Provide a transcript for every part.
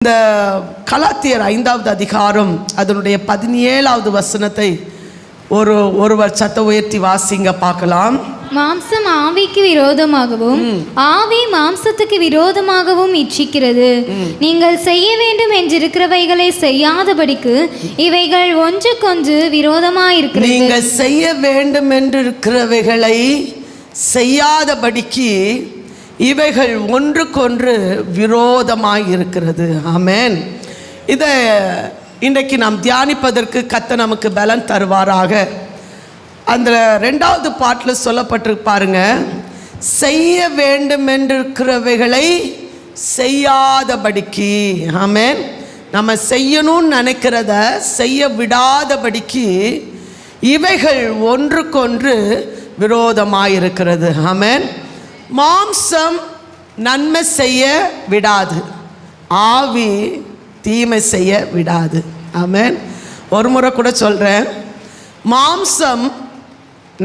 இந்த கலாத்தியர் 5வது அதிகாரம் அதனுடைய 17வது வசனத்தை ஒருவர் சத்த உயர்த்தி வாசிங்க பார்க்கலாம். மாம்சம் ஆவிக்கு விரோதமாகவும் ஆவி மாம்சத்துக்கு விரோதமாகவும் இச்சிக்கிறது. நீங்கள் செய்ய வேண்டும் என்றிருக்கிறவைகளை செய்யாதபடிக்கு இவைகள் ஒன்றுக்கொன்று விரோதமாயிருக்கிறது. நீங்கள் செய்ய வேண்டும் என்றிருக்கிறவைகளை செய்யாதபடிக்கு இவைகள் ஒன்றுக்கொன்று விரோதமாயிருக்கிறது. ஆமென். இதை இன்றைக்கு நாம் தியானிப்பதற்கு கர்த்தர் நமக்கு பலன் தருவாராக. அந்த 2வது பாட்டில் சொல்லப்பட்டிருப்பாருங்க, செய்ய வேண்டும் என்றிருக்கிறவைகளை செய்யாதபடிக்கு. ஆமென். நம்ம செய்யணும்னு நினைக்கிறத செய்ய விடாதபடிக்கு இவைகள் ஒன்றுக்கொன்று விரோதமாயிருக்கிறது. ஆமென். மாம்சம் நன்மை செய்ய விடாது, ஆவி தீமை செய்ய விடாது. ஆமென். ஒரு முறை கூட சொல்கிறேன், மாம்சம்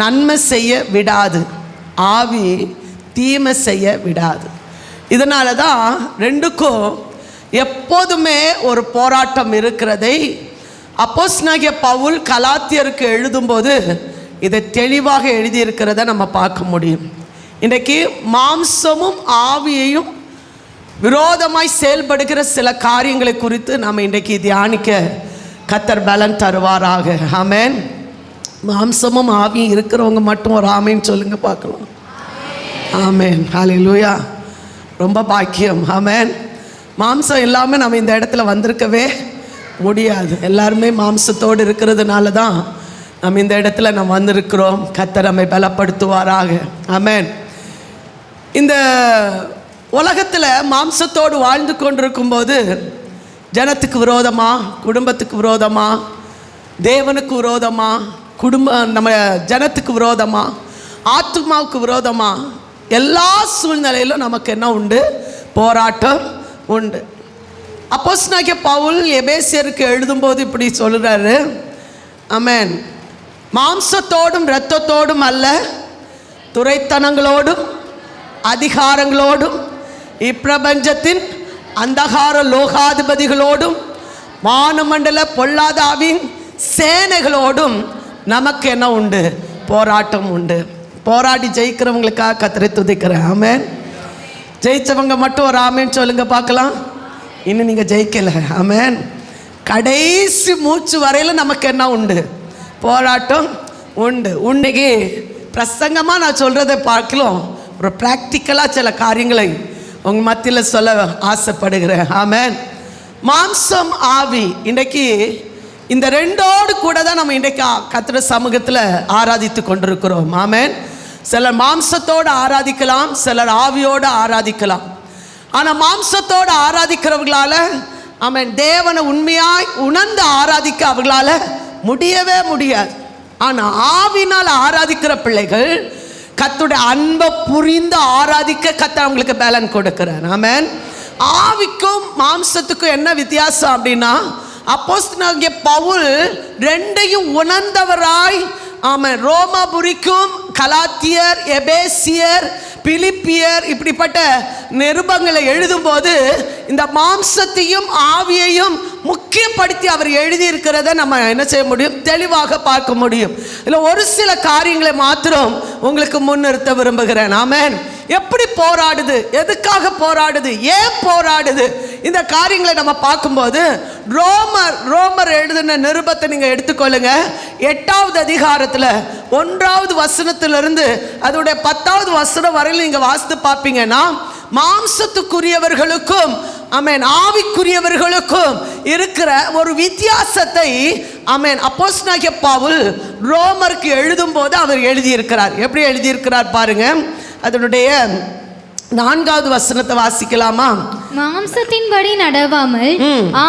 நன்மை செய்ய விடாது, ஆவி தீமை செய்ய விடாது. இதனால தான் ரெண்டுக்கும் எப்போதுமே ஒரு போராட்டம் இருக்கிறதை அப்போஸ்தலனாகிய பவுல் கலாத்தியருக்கு எழுதும்போது இதை தெளிவாக எழுதியிருக்கிறத நம்ம பார்க்க முடியும். இன்றைக்கு மாம்சமும் ஆவியையும் விரோதமாய் செயல்படுகிற சில காரியங்களை குறித்து நாம் இன்றைக்கு தியானிக்க கர்த்தர் பலன் தருவாராக. ஆமென். மாம்சமும் ஆவியும் இருக்கிறவங்க மட்டும் ஒரு ஆமேன்னு சொல்லுங்க பார்க்கலாம். ஆமென். ஹல்லேலூயா. ரொம்ப பாக்கியம். ஆமென். மாம்சம் இல்லாமல் நம்ம இந்த இடத்துல வந்திருக்கவே முடியாது. எல்லாருமே மாம்சத்தோடு இருக்கிறதுனால தான் நம்ம இந்த இடத்துல நம்ம வந்திருக்கிறோம். கர்த்தர் நம்மை பலப்படுத்துவாராக. ஆமென். இந்த உலகத்தில் மாம்சத்தோடு வாழ்ந்து கொண்டிருக்கும்போது ஜனத்துக்கு விரோதமா, குடும்பத்துக்கு விரோதமா, தேவனுக்கு விரோதமா, நம்ம ஜனத்துக்கு விரோதமா, ஆத்துமாவுக்கு விரோதமா, எல்லா சூழ்நிலையிலும் நமக்கு என்ன உண்டு? போராட்டம் உண்டு. அப்போஸ்தலனாகிய பவுல் எபேசியருக்கு எழுதும்போது இப்படி சொல்கிறாரு. ஆமென். மாம்சத்தோடும் இரத்தத்தோடும் அல்ல, துரைத்தனங்களோடும் அதிகாரங்களோடும் இப்பிரபஞ்சத்தின் அந்தகார லோகாதிபதிகளோடும் வானமண்டல பொல்லாதாவின் சேனைகளோடும் நமக்கு என்ன உண்டு? போராட்டம் உண்டு. போராடி ஜெயிக்கிறவங்களுக்காக கர்த்தரை துதிக்கிறேன். ஆமென். ஜெயிச்சவங்க மட்டும் ஒரு ஆமென் சொல்லுங்க பார்க்கலாம். இன்னும் நீங்கள் ஜெயிக்கலை. ஆமென். கடைசி மூச்சு வரையில் நமக்கு என்ன உண்டு? போராட்டம் உண்டு. இன்னைக்கு பிரசங்கமாக நான் சொல்கிறத பார்க்கலாம், ஒரு ப்ராக்டிக்கலாக சில காரியங்களை உங்கள் மத்தியில் சொல்ல ஆசைப்படுகிறேன். ஆமென். மாம்சம் ஆவி, இன்றைக்கு இந்த ரெண்டோடு கூட தான் நம்ம இன்றைக்கு கர்த்தர் சமூகத்தில் ஆராதித்து கொண்டிருக்கிறோம். ஆமென். சிலர் மாம்சத்தோடு ஆராதிக்கலாம், சிலர் ஆவியோடு ஆராதிக்கலாம். ஆனால் மாம்சத்தோடு ஆராதிக்கிறவர்களால் ஆமென் தேவனை உண்மையாய் உணர்ந்து ஆராதிக்க அவர்களால் முடியவே முடியாது. ஆனால் ஆவினால் ஆராதிக்கிற பிள்ளைகள் கர்த்தருடைய அன்பை புரிந்து ஆராதிக்க கர்த்தர் அவங்களுக்கு பலன் கொடுக்கிறார். ஆமென். ஆவிக்கும் மாம்சத்துக்கும் என்ன வித்தியாசம் அப்படின்னா, அப்போஸ்தலனாகிய பவுல் ரெண்டையும் உணர்ந்தவராய் ஆமென் ரோமாபுரிக்கும் கலாத்தியர், எபேசியர், பிலிப்பியர் இப்படிப்பட்ட நிருபங்களை எழுதும்போது இந்த மாம்சத்தையும் ஆவியையும் முக்கியப்படுத்தி அவர் எழுதியிருக்கிறத நம்ம என்ன செய்ய முடியும்? தெளிவாக பார்க்க முடியும். இல்லை ஒரு சில காரியங்களை மாத்திரம் உங்களுக்கு முன்னிறுத்த விரும்புகிறேன். ஆமென். எப்படி போராடுது, எதுக்காக போராடுது, ஏன் போராடுது, இந்த காரியங்களை நம்ம பார்க்கும்போது ரோமர் எழுதின நிருபத்தை நீங்கள் எடுத்துக்கொள்ளுங்க. 8வது அதிகாரத்தில் 1வது வசனத்திலிருந்து அதோடைய 10வது வசனம் வரையில் நீங்கள் வாசித்து பார்ப்பீங்கன்னா, மாம்சத்துக்குரியவர்களுக்கும் ஆமென் ஆவிக்குரியவர்களுக்கும் இருக்கிற ஒரு வித்தியாசத்தை ஆமென் அப்போஸ்தலனாகிய பவுல் ரோமருக்கு எழுதும்போது அவர் எழுதியிருக்கிறார். எப்படி எழுதியிருக்கிறார் பாருங்க. அதனுடைய 4வது வசனத்தை வாசிக்கலாமா? மாம்சத்தின்படி நடவாமல்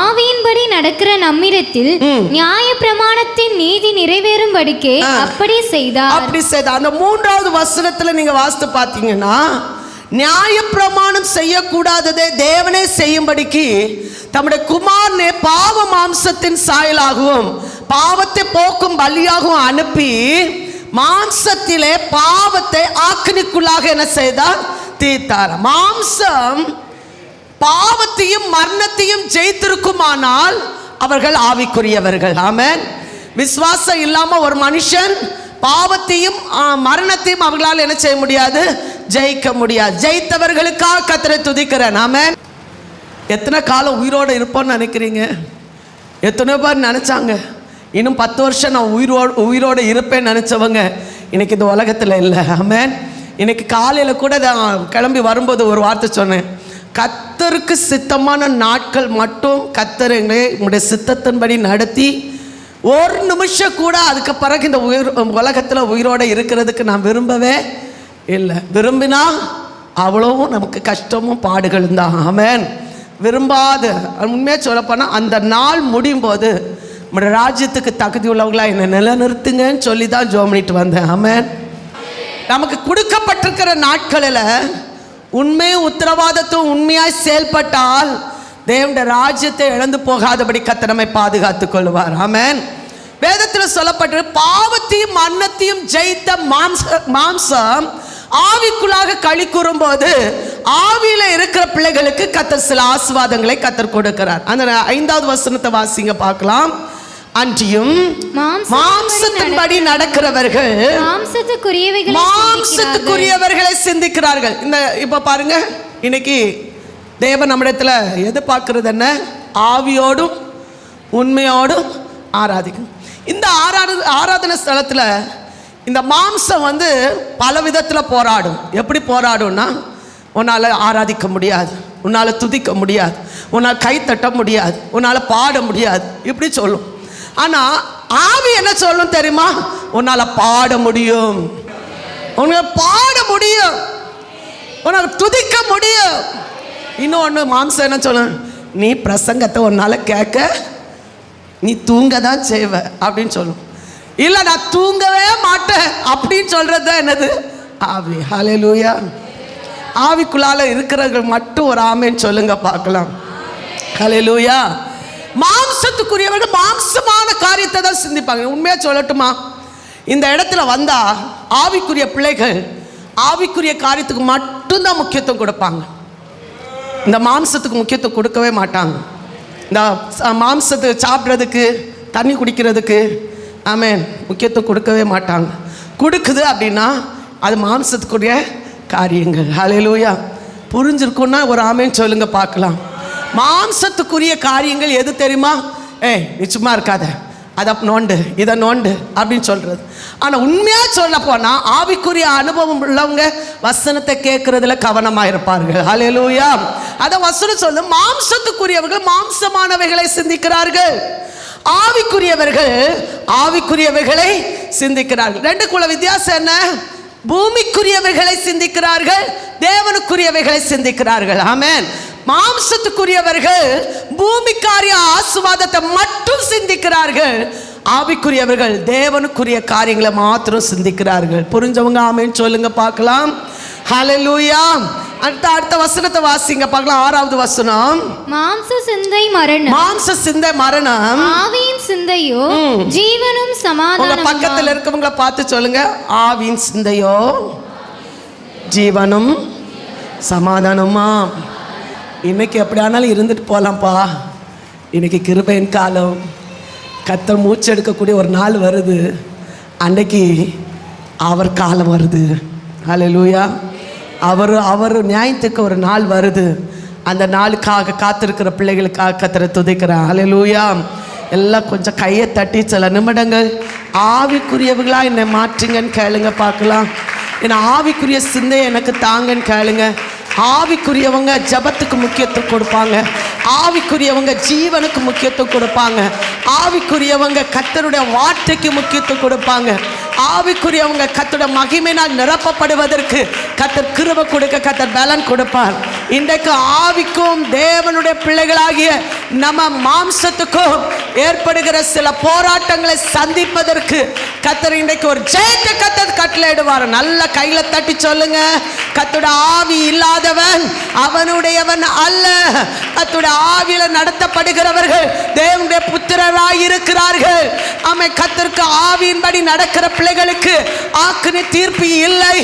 ஆவியின்படி நடக்கிற நம்மிடத்தில் நியாய பிரமாணத்தின் நீதி நிறைவேறும்படிக்கே அப்படி செய்தார். அந்த 3வது வசனத்துல நீங்க வாசித்து பார்த்தீங்கன்னா, நியாய பிரமாணம் செய்யக்கூடாததை தேவனே செய்யும்படிக்கு தம்முடைய குமாரனை பாவ மாம்சத்தின் சாயலாகவும் பாவத்தை போக்கும் பலியாகவும் அனுப்பி மாம்சத்திலே பாவத்தை ஆக்கினிக்குள்ளாக என்ன செய்தார்? தீர்த்தார். மாம்சம் பாவத்தையும் மரணத்தையும் ஜெயித்திருக்குமானால் அவர்கள் ஆவிக்குரியவர்கள். ஆமென். விசுவாசம் இல்லாம ஒரு மனுஷன் பாவத்தையும் மரணத்தையும் அவர்களால் என்ன செய்ய முடியாது? ஜெயிக்க முடியாது. ஜெயித்தவர்களுக்காக கர்த்தரை துதிக்கிறேன். ஆமென். எத்தனை காலம் உயிரோடு இருப்போம்னு நினைக்கிறீங்க? எத்தனை பேர் நினைச்சாங்க இன்னும் 10 வருஷம் நான் உயிரோடு இருப்பேன்னு நினைச்சவங்க இன்னைக்கு இந்த உலகத்தில் இல்லை. ஆமென். இன்னைக்கு காலையில் கூட நான் கிளம்பி வரும்போது ஒரு வார்த்தை சொன்னேன். கர்த்தருக்கு சித்தமான நாட்கள் மட்டும் கர்த்தர் எங்களுடைய சித்தத்தின்படி நடத்தி ஒரு நிமிஷம் கூட அதுக்கு பிறகு இந்த உலகத்தில் உயிரோடு இருக்கிறதுக்கு நான் விரும்பவே இல்லை. விரும்பினா அவ்வளவும் நமக்கு கஷ்டமும் பாடுகளும் தான். ஆமென். விரும்பாத உண்மையாக சொல்லப்போனால் அந்த நாள் முடியும் போது நம்முடைய ராஜ்யத்துக்கு தகுதி உள்ளவங்களா என்னை நிலைநிறுத்துங்கன்னு சொல்லி தான் ஜெபம் பண்ணிட்டு வந்தேன். ஆமென். நமக்கு கொடுக்கப்பட்டிருக்கிற நாட்களில் உண்மையும் உத்தரவாதத்தும் உண்மையாய் செயல்பட்டால் தேவனுடைய ராஜ்யத்தை இழந்து போகாதபடி கர்த்தர் நம்மை பாதுகாத்துக் கொள்வார். ஆமென். வேதத்தில் சொல்லப்பட்டு பாவத்தையும் மரணத்தையும் ஜெயித்த மாம்சம் ஆவிக்குள்ளாக களி கூறும்போது ஆவியில இருக்கிற பிள்ளைகளுக்கு கர்த்தர் சில ஆசீர்வாதங்களை கர்த்தர் கொடுக்கிறார். அந்த 5வது வசனத்தை வாசிங்க பார்க்கலாம். அன்றியும் மாம்சத்தின்படி நடக்கிறவர்கள் மாம்சத்துக்குரியவர்களை சிந்திக்கிறார்கள். இந்த இப்ப பாருங்க, இன்னைக்கு தேவன் நம்மிடத்துல எதிர்பார்க்கிறது என்ன? ஆவியோடும் உண்மையோடும் ஆராதிக்கும். இந்த ஆராதனை ஸ்தலத்துல இந்த மாம்சம் பல விதத்தில் போராடும். எப்படி போராடும்னா, உன்னால் ஆராதிக்க முடியாது, உன்னால் துதிக்க முடியாது, உன்னால் கை தட்ட முடியாது, உன்னால் பாட முடியாது, இப்படி சொல்லும். ஆனால் ஆவி என்ன சொல்லும் தெரியுமா? உன்னால் பாட முடியும், உன்னால் பாட முடியும், உன்னால் துதிக்க முடியும். இன்னொன்று மாம்சம் என்ன சொல்லும்? நீ பிரசங்கத்தை உன்னால் கேட்க, நீ தூங்க தான் செய்வ அப்படின்னு சொல்லும். இல்லை நான் தூங்கவே மாட்டேன் அப்படின்னு சொல்கிறது தான் என்னது? ஆவி. ஹல்லேலூயா. ஆவிக்குள்ளால இருக்கிறவர்கள் மட்டும் ஒரு ஆமேன்னு சொல்லுங்க பார்க்கலாம். ஹல்லேலூயா. மாம்சத்துக்குரியவர்கள் மாம்சமான காரியத்தை தான் சிந்திப்பாங்க. உண்மையாக சொல்லட்டுமா, இந்த இடத்துல வந்தா ஆவிக்குரிய பிள்ளைகள் ஆவிக்குரிய காரியத்துக்கு மட்டும்தான் முக்கியத்துவம் கொடுப்பாங்க. இந்த மாம்சத்துக்கு முக்கியத்துவம் கொடுக்கவே மாட்டாங்க. இந்த மாம்சத்துக்கு சாப்பிட்றதுக்கு, தண்ணி குடிக்கிறதுக்கு, ஆமென், முக்கியத்துவம் கொடுக்கவே மாட்டாங்க. கொடுக்குது அப்படின்னா அது மாம்சத்துக்குரிய காரியங்கள். ஹல்லேலூயா. புரிஞ்சிருக்குன்னா ஒரு ஆமேன்னு சொல்லுங்க பார்க்கலாம். மாம்சத்துக்குரிய காரியங்கள் எது தெரியுமா? நீ சும்மா இருக்காத, அதை நோண்டு, இதை நோண்டு அப்படின்னு சொல்றது. ஆனால் உண்மையாக சொல்ல போனால் ஆவிக்குரிய அனுபவம் உள்ளவங்க வசனத்தை கேட்கறதுல கவனமாக இருப்பார்கள். ஹல்லேலூயா. அதை வசனம் சொல்லு, மாம்சத்துக்குரியவர்கள் மாம்சமானவைகளை சிந்திக்கிறார்கள், ஆவிக்குரியவர்கள் ஆவிக்குரியவைகளை சிந்திக்கிறார்கள். ரெண்டுக்குள்ள வித்தியாசம் என்ன? பூமிக்குரியவைகளை சிந்திக்கிறார்கள், தேவனுக்குரியவைகளை சிந்திக்கிறார்கள். ஆமென். மாம்சத்துக்குரியவர்கள் பூமிக்காரிய ஆசீர்வாதத்தை மட்டும் சிந்திக்கிறார்கள், ஆவிக்குரியவர்கள் தேவனுக்குரிய காரியங்களை மாத்திரம் சிந்திக்கிறார்கள். புரிஞ்சவங்க ஆமென் சொல்லுங்க பார்க்கலாம். ஹல்லேலூயா. அடுத்த வசனத்தை வாசிங்க பார்க்கலாம். 6வது வசனம். மாம்ச சிந்தை மரணம், மாம்ச சிந்தை மரணம், ஆவியின் சிந்தையோ ஜீவனும் சமாதானமும். உங்க பக்கத்தில் இருக்கவங்கள பார்த்து சொல்லுங்க, ஆவியின் சிந்தையோ ஜீவனும் சமாதானமா. இன்னைக்கு எப்படி ஆனாலும் இருந்துட்டு போகலாம்ப்பா. இன்னைக்கு கிருபையின் காலம், கர்த்தர் மூச்சு எடுக்கக்கூடிய ஒரு நாள் வருது. அன்னைக்கு அவர் காலம் வருது. ஹல்லேலூயா. அவர் நியாயத்துக்கு ஒரு நாள் வருது. அந்த நாளுக்காக காத்திருக்கிற பிள்ளைகளுக்காக கர்த்தரை துதிக்கிறேன். ஹல்லேலூயா. எல்லாம் கொஞ்சம் கையை தட்டி சில நிமிடங்கள் ஆவிக்குரியவர்களா என்னை மாற்றுங்கன்னு கேளுங்க பார்க்கலாம். ஏன்னா ஆவிக்குரிய சிந்தையை எனக்கு தாங்கன்னு கேளுங்க. ஆவிக்குரியவங்க ஜபத்துக்கு முக்கியத்துவம் கொடுப்பாங்க, ஆவிக்குரியவங்க ஜீவனுக்கு முக்கியத்துவம் கொடுப்பாங்க, ஆவிக்குரியவங்க கர்த்தருடைய வார்த்தைக்கு முக்கியத்துவம் கொடுப்பாங்க, ஆவிக்குரியவங்க கர்த்தருடைய மகிமையினால் நிரப்பப்படுவதற்கு கர்த்தர் கிருபை கொடுக்க கர்த்தர் பலன் கொடுப்பார். இன்றைக்கு ஆவிக்கும் தேவனுடைய பிள்ளைகளாகிய நம்ம மாம்சத்துக்கும் ஏற்படுகிற சில போராட்டங்களை சந்திப்பதற்கு கர்த்தர் இன்றைக்கு ஒரு ஜெயத்தை கர்த்தர் கட்டளையிடுவார். நல்ல கையில தட்டி சொல்லுங்க, கர்த்தருடைய ஆவி இல்லாதவன் அவனுடையவன் அல்ல. கர்த்தருடைய ஆவியில நடத்தப்படுகிறவர்கள் தேவனுடைய புத்திரராய் இருக்கிறார்கள். ஆமென். கர்த்தருக்கு ஆவியின்படி நடக்கிற பிள்ளைகளுக்கு ஆக்கினை தீர்ப்பு இல்லை.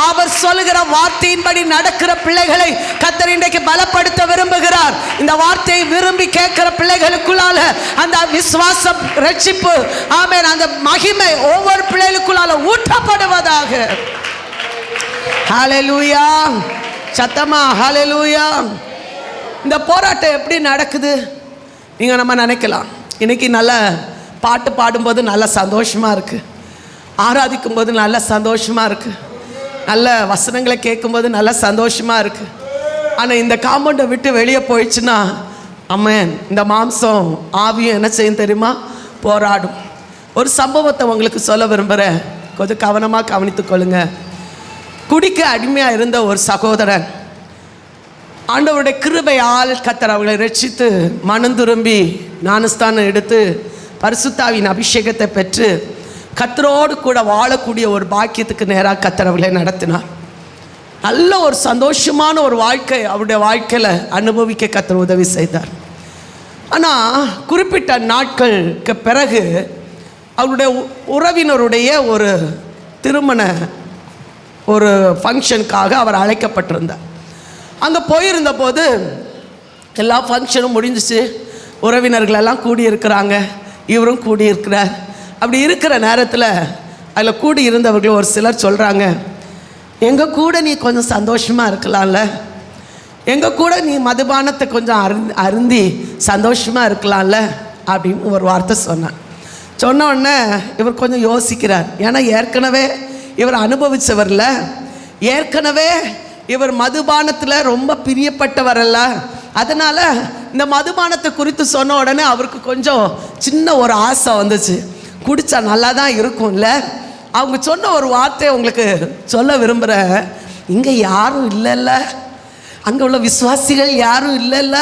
அவர் சொல்லுகிற வார்த்தையின்படி நடக்கிற பிள்ளைகளை கர்த்தர் இன்றைக்கு பலப்படுத்த விரும்புகிறார். இந்த வார்த்தையை விரும்பி கேட்கிற பிள்ளைகளுக்குள்ளால அந்த விசுவாசம், ரட்சிப்பு, ஆமென், அந்த மகிமை ஒவ்வொரு பிள்ளைகளுக்குள்ளால ஊற்றப்படுவதாக. ஹல்லேலூயா. சத்தமா ஹல்லேலூயா. இந்த போராட்டம் எப்படி நடக்குது நீங்க நம்ம நினைக்கலாம். இன்னைக்கு நல்ல பாட்டு பாடும்போது நல்ல சந்தோஷமா இருக்கு, ஆராதிக்கும் போது நல்ல சந்தோஷமா இருக்கு, நல்ல வசனங்களை கேட்கும்போது நல்ல சந்தோஷமா இருக்கு. ஆனால் இந்த காம்பவுண்டை விட்டு வெளியே போயிடுச்சுன்னா அம்மன் இந்த மாம்சம் ஆவியும் என்ன செய்யும் தெரியுமா? போராடும். ஒரு சம்பவத்தை உங்களுக்கு சொல்ல விரும்புகிறேன், கொஞ்சம் கவனமாக கவனித்துக்கொள்ளுங்க. குடிக்க அடிமையாக இருந்த ஒரு சகோதரன் ஆண்டவருடைய கிருபையால் கர்த்தர் அவர்களை ரட்சித்து மனம் திரும்பி ஞானஸ்தானம் எடுத்து பரிசுத்தாவின் அபிஷேகத்தை பெற்று கர்த்தரோடு கூட வாழக்கூடிய ஒரு பாக்கியத்துக்கு நேராக கர்த்தர் அவர்களை நடத்தினார். நல்ல ஒரு சந்தோஷமான ஒரு வாழ்க்கை அவருடைய வாழ்க்கையில் அனுபவிக்க கர்த்தர் உதவி செய்தார். ஆனால் குறிப்பிட்ட நாட்களுக்கு பிறகு அவருடைய உறவினருடைய ஒரு திருமண ஒரு ஃபங்க்ஷனுக்காக அவர் அழைக்கப்பட்டிருந்தார். அங்கே போயிருந்த போது எல்லா ஃபங்க்ஷனும் முடிஞ்சிச்சு, உறவினர்களெல்லாம் கூடியிருக்கிறாங்க, இவரும் கூடியிருக்கிறார். அப்படி இருக்கிற நேரத்தில் அதில் கூடி இருந்தவர்கள் ஒரு சிலர் சொல்கிறாங்க, எங்கள் கூட நீ கொஞ்சம் சந்தோஷமாக இருக்கலாம்ல, எங்கள் கூட நீ மதுபானத்தை கொஞ்சம் அருந்தி சந்தோஷமாக இருக்கலாம்ல அப்படின்னு ஒரு வார்த்தை சொன்னான். சொன்ன உடனே இவர் கொஞ்சம் யோசிக்கிறார். ஏன்னா ஏற்கனவே இவர் அனுபவித்தவர்ல, ஏற்கனவே இவர் மதுபானத்தில் ரொம்ப பிரியப்பட்டவர் அல்ல. அதனால் இந்த மதுபானத்தை குறித்து சொன்ன உடனே அவருக்கு கொஞ்சம் சின்ன ஒரு ஆசை வந்துச்சு, குடித்தா நல்லா தான் இருக்கும்ல. அவங்க சொன்ன ஒரு வார்த்தையை உங்களுக்கு சொல்ல விரும்புகிறேன். இங்கே யாரும் இல்லைல்ல, அங்கே உள்ள விசுவாசிகள் யாரும் இல்லைல்ல,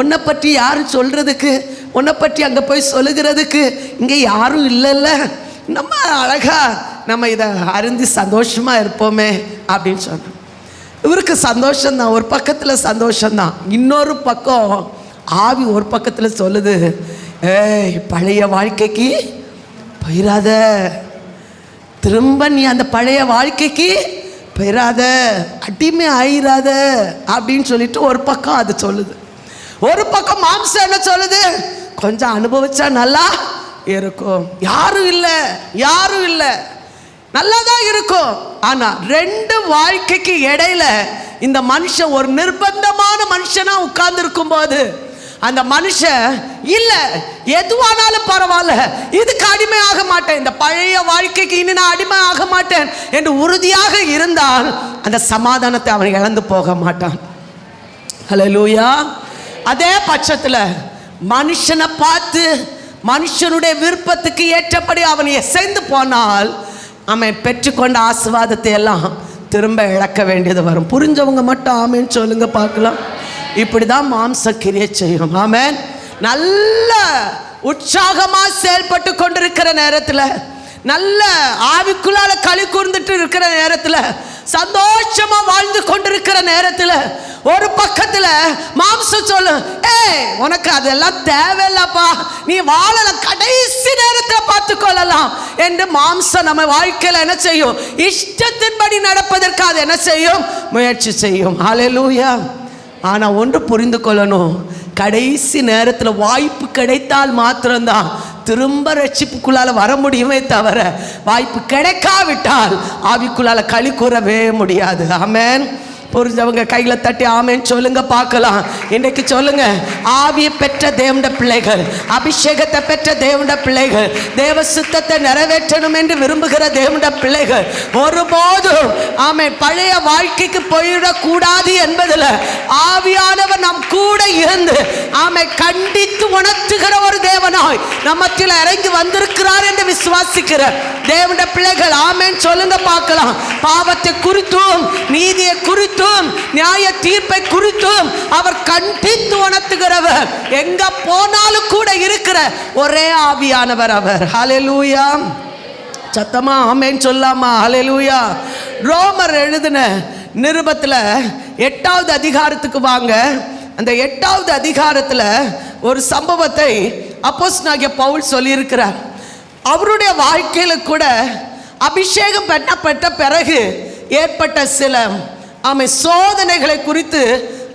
உன்னை பற்றி யாரும் சொல்கிறதுக்கு, உன்னை பற்றி அங்கே போய் சொல்லுகிறதுக்கு இங்கே யாரும் இல்லைல்ல, நம்ம அழகா நம்ம இதை அருந்தி சந்தோஷமாக இருப்போமே அப்படின்னு சொன்னோம். இவருக்கு சந்தோஷம்தான், ஒரு பக்கத்தில் சந்தோஷம்தான், இன்னொரு பக்கம் ஆவி ஒரு பக்கத்தில் சொல்லுது, ஏய் பழைய வாழ்க்கைக்கு போயிடாத, திரும்ப நீ அந்த பழைய வாழ்க்கைக்கு போயிடாத, அடிமை ஆயிராத அப்படின்னு சொல்லிட்டு ஒரு பக்கம் அது சொல்லுது. ஒரு பக்கம் மாம்சம் என்ன சொல்லுது, கொஞ்சம் அனுபவிச்சா நல்லா இருக்கும், யாரும் இல்லை, யாரும் இல்லை, நல்லா தான் இருக்கும். ஆனால் ரெண்டு வாழ்க்கைக்கு இடையில இந்த மனுஷன் ஒரு நிர்பந்தமான மனுஷனா உட்கார்ந்து இருக்கும் போது அந்த மனுஷன் இல்லை எதுவானாலும் பரவாயில்ல, இதுக்கு அடிமை ஆக மாட்டேன், இந்த பழைய வாழ்க்கைக்கு இனி நான் அடிமை ஆக மாட்டேன் என்று உறுதியாக இருந்தால் அந்த சமாதானத்தை அவன் இழந்து போக மாட்டான். ஹல்லேலூயா. அதே பட்சத்தில் மனுஷனை பார்த்து மனுஷனுடைய விருப்பத்துக்கு ஏற்றபடி அவன் எசைந்து போனால் அவன் பெற்றுக்கொண்ட ஆசீர்வாதத்தை எல்லாம் திரும்ப இழக்க வேண்டியது வரும். புரிஞ்சவங்க மட்டும் ஆமேன்னு சொல்லுங்க பார்க்கலாம். இப்படி தான் மாம்ச கிரியை செய்யும். ஆமேன். நல்ல உற்சாகமாக செயல்பட்டு கொண்டிருக்கிற நேரத்தில், நல்ல ஆவிக்குள்ளால களி கூர்ந்துட்டு இருக்கிற நேரத்தில், சந்தோஷமா வாழ்ந்து கொண்டிருக்கிற நேரத்தில் ஒரு பக்கத்தில் மாம்சம் சொல்லு, உனக்கு அதெல்லாம் தேவையில்லப்பா, நீ வாழல, கடைசி நேரத்தில் பார்த்துக்கொள்ளலாம் என்று மாம்சம் நம்ம வாழ்க்கையில் என்ன செய்யும், இஷ்டத்தின்படி நடப்பதற்கு அது என்ன செய்யும், முயற்சி செய்யும். ஹல்லேலூயா. ஆனால் ஒன்று புரிந்து கொள்ளணும், கடைசி நேரத்தில் வாய்ப்பு கிடைத்தால் மாத்திரம்தான் திரும்ப ரட்சிப்புக்குள்ளால வர முடியுமே தவிர வாய்ப்பு கிடைக்காவிட்டால் ஆவிக்குள்ளால களி கூறவே முடியாது. ஆமென். புரிஞ்சவங்க கையில் தட்டி ஆமேன்னு சொல்லுங்க பார்க்கலாம். இன்றைக்கு சொல்லுங்க, ஆவியை பெற்ற தேவனுடைய பிள்ளைகள், அபிஷேகத்தை பெற்ற தேவனுடைய பிள்ளைகள், தேவ சித்தத்தை நிறைவேற்றணும் என்று விரும்புகிற தேவனுடைய பிள்ளைகள் ஒருபோதும் ஆமென் பழைய வாழ்க்கைக்கு போயிடக்கூடாது என்பதில் ஆவியானவர் நம் கூட இருந்து ஆமென் கண்டித்து உணர்த்துகிற ஒரு தேவனாய் நம்மத்தில் இறங்கி வந்திருக்கிறார் என்று விசுவாசிக்கிற தேவனுடைய பிள்ளைகள் ஆமென் சொல்லுங்க பார்க்கலாம். பாவத்தை குறித்தும் நீதியை குறித்தும் குறித்தும் நியாய தீர்ப்பை குறித்தும் அவர் கண்டித்து உணர்த்துகிறவர். எங்க போனாலும் கூட இருக்கிற ஒரே ஆவியானவர் அவர். ஹல்லேலூயா. சத்தமா ஆமென் சொல்லாமா? ஹல்லேலூயா. ரோமர் எழுதின நிருபத்தில் 8வது அதிகாரத்துக்கு வாங்க. அந்த 8வது அதிகாரத்தில் ஒரு சம்பவத்தை அப்போஸ்தலனாகிய பவுல் சொல்லியிருக்கிறார். அவருடைய வாழ்க்கையில் கூட அபிஷேகம் பண்ணப்பட்ட பிறகு ஏற்பட்ட சில சோதனைகளை குறித்து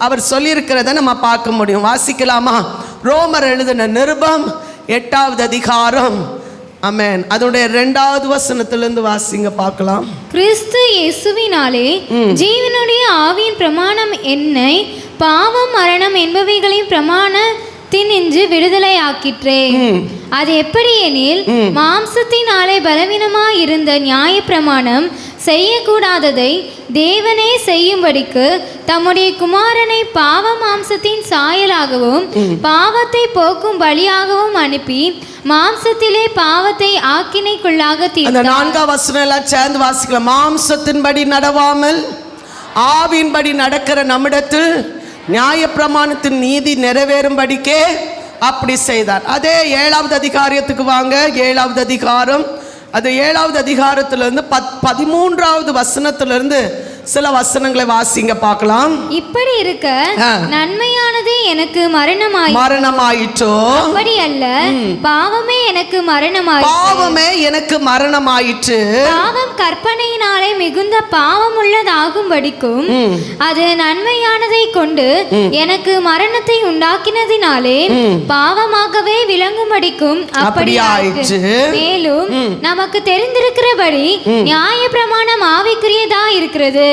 அவர் சொல்லியிருக்கிறத நம்ம பார்க்க முடியும். வாசிக்கலாமா? ரோமர் எழுதின நிருபம் 8வது அதிகாரம். ஆமென். அதோடைய 2வது வசனத்திலிருந்து வாசிங்க பார்க்கலாம். கிறிஸ்து இயேசுவினாலே ஜீவனுடைய ஆவியின் பிரமாணம் என்னை பாவம் மரணம் என்பவைகளின் பிரமாணத்தினின்று விடுதலை ஆக்கிற்றே. அது எப்படி எனில், மாம்சத்தினாலே பலவீனமாயிருந்த நியாய பிரமாணம் செய்யக்கூடாததை தேவனே செய்யும்படிக்கு தம்முடைய குமாரனை பாவ மாம்சத்தின் சாயலாகவும் பாவத்தை போக்கும் பலியாகவும் அனுப்பி மாம்சத்திலே பாவத்தை ஆக்கினைக்குள்ளாக தீர்த்தார். 4ஆம் வசனம் எல்லாம் சேர்ந்து வாசிக்கலாம். மாம்சத்தின்படி நடவாமல் ஆவியின்படி நடக்கிற நம்மிடத்தில் நியாய பிரமாணத்தின் நீதி நிறைவேறும்படிக்கே அப்படி செய்தார். அதே 7வது அதிகாரத்துக்கு வாங்க. 7வது அதிகாரம். அது 7வது அதிகாரத்திலிருந்து 13வது வசனத்திலிருந்து சில வசனங்களை வாசிங்க பார்க்கலாம். இப்படி இருக்க நன்மையானது எனக்கு மரணமாயிற்றோ, அப்படி அல்ல, பாவமே எனக்கு மரணமாயிற்று. பாவம் கற்பனையினாலே மிகுந்த பாவம் உள்ளதாகும்படிக்கும் அது நன்மையானதை கொண்டு எனக்கு மரணத்தை உண்டாக்கினதினாலே பாவமாகவே விளங்கும்படிக்கும் அப்படி ஆயிற்று. மேலும் நமக்கு தெரிந்திருக்கிறபடி நியாய பிரமாணம் ஆவிக்குரியதா இருக்கிறது.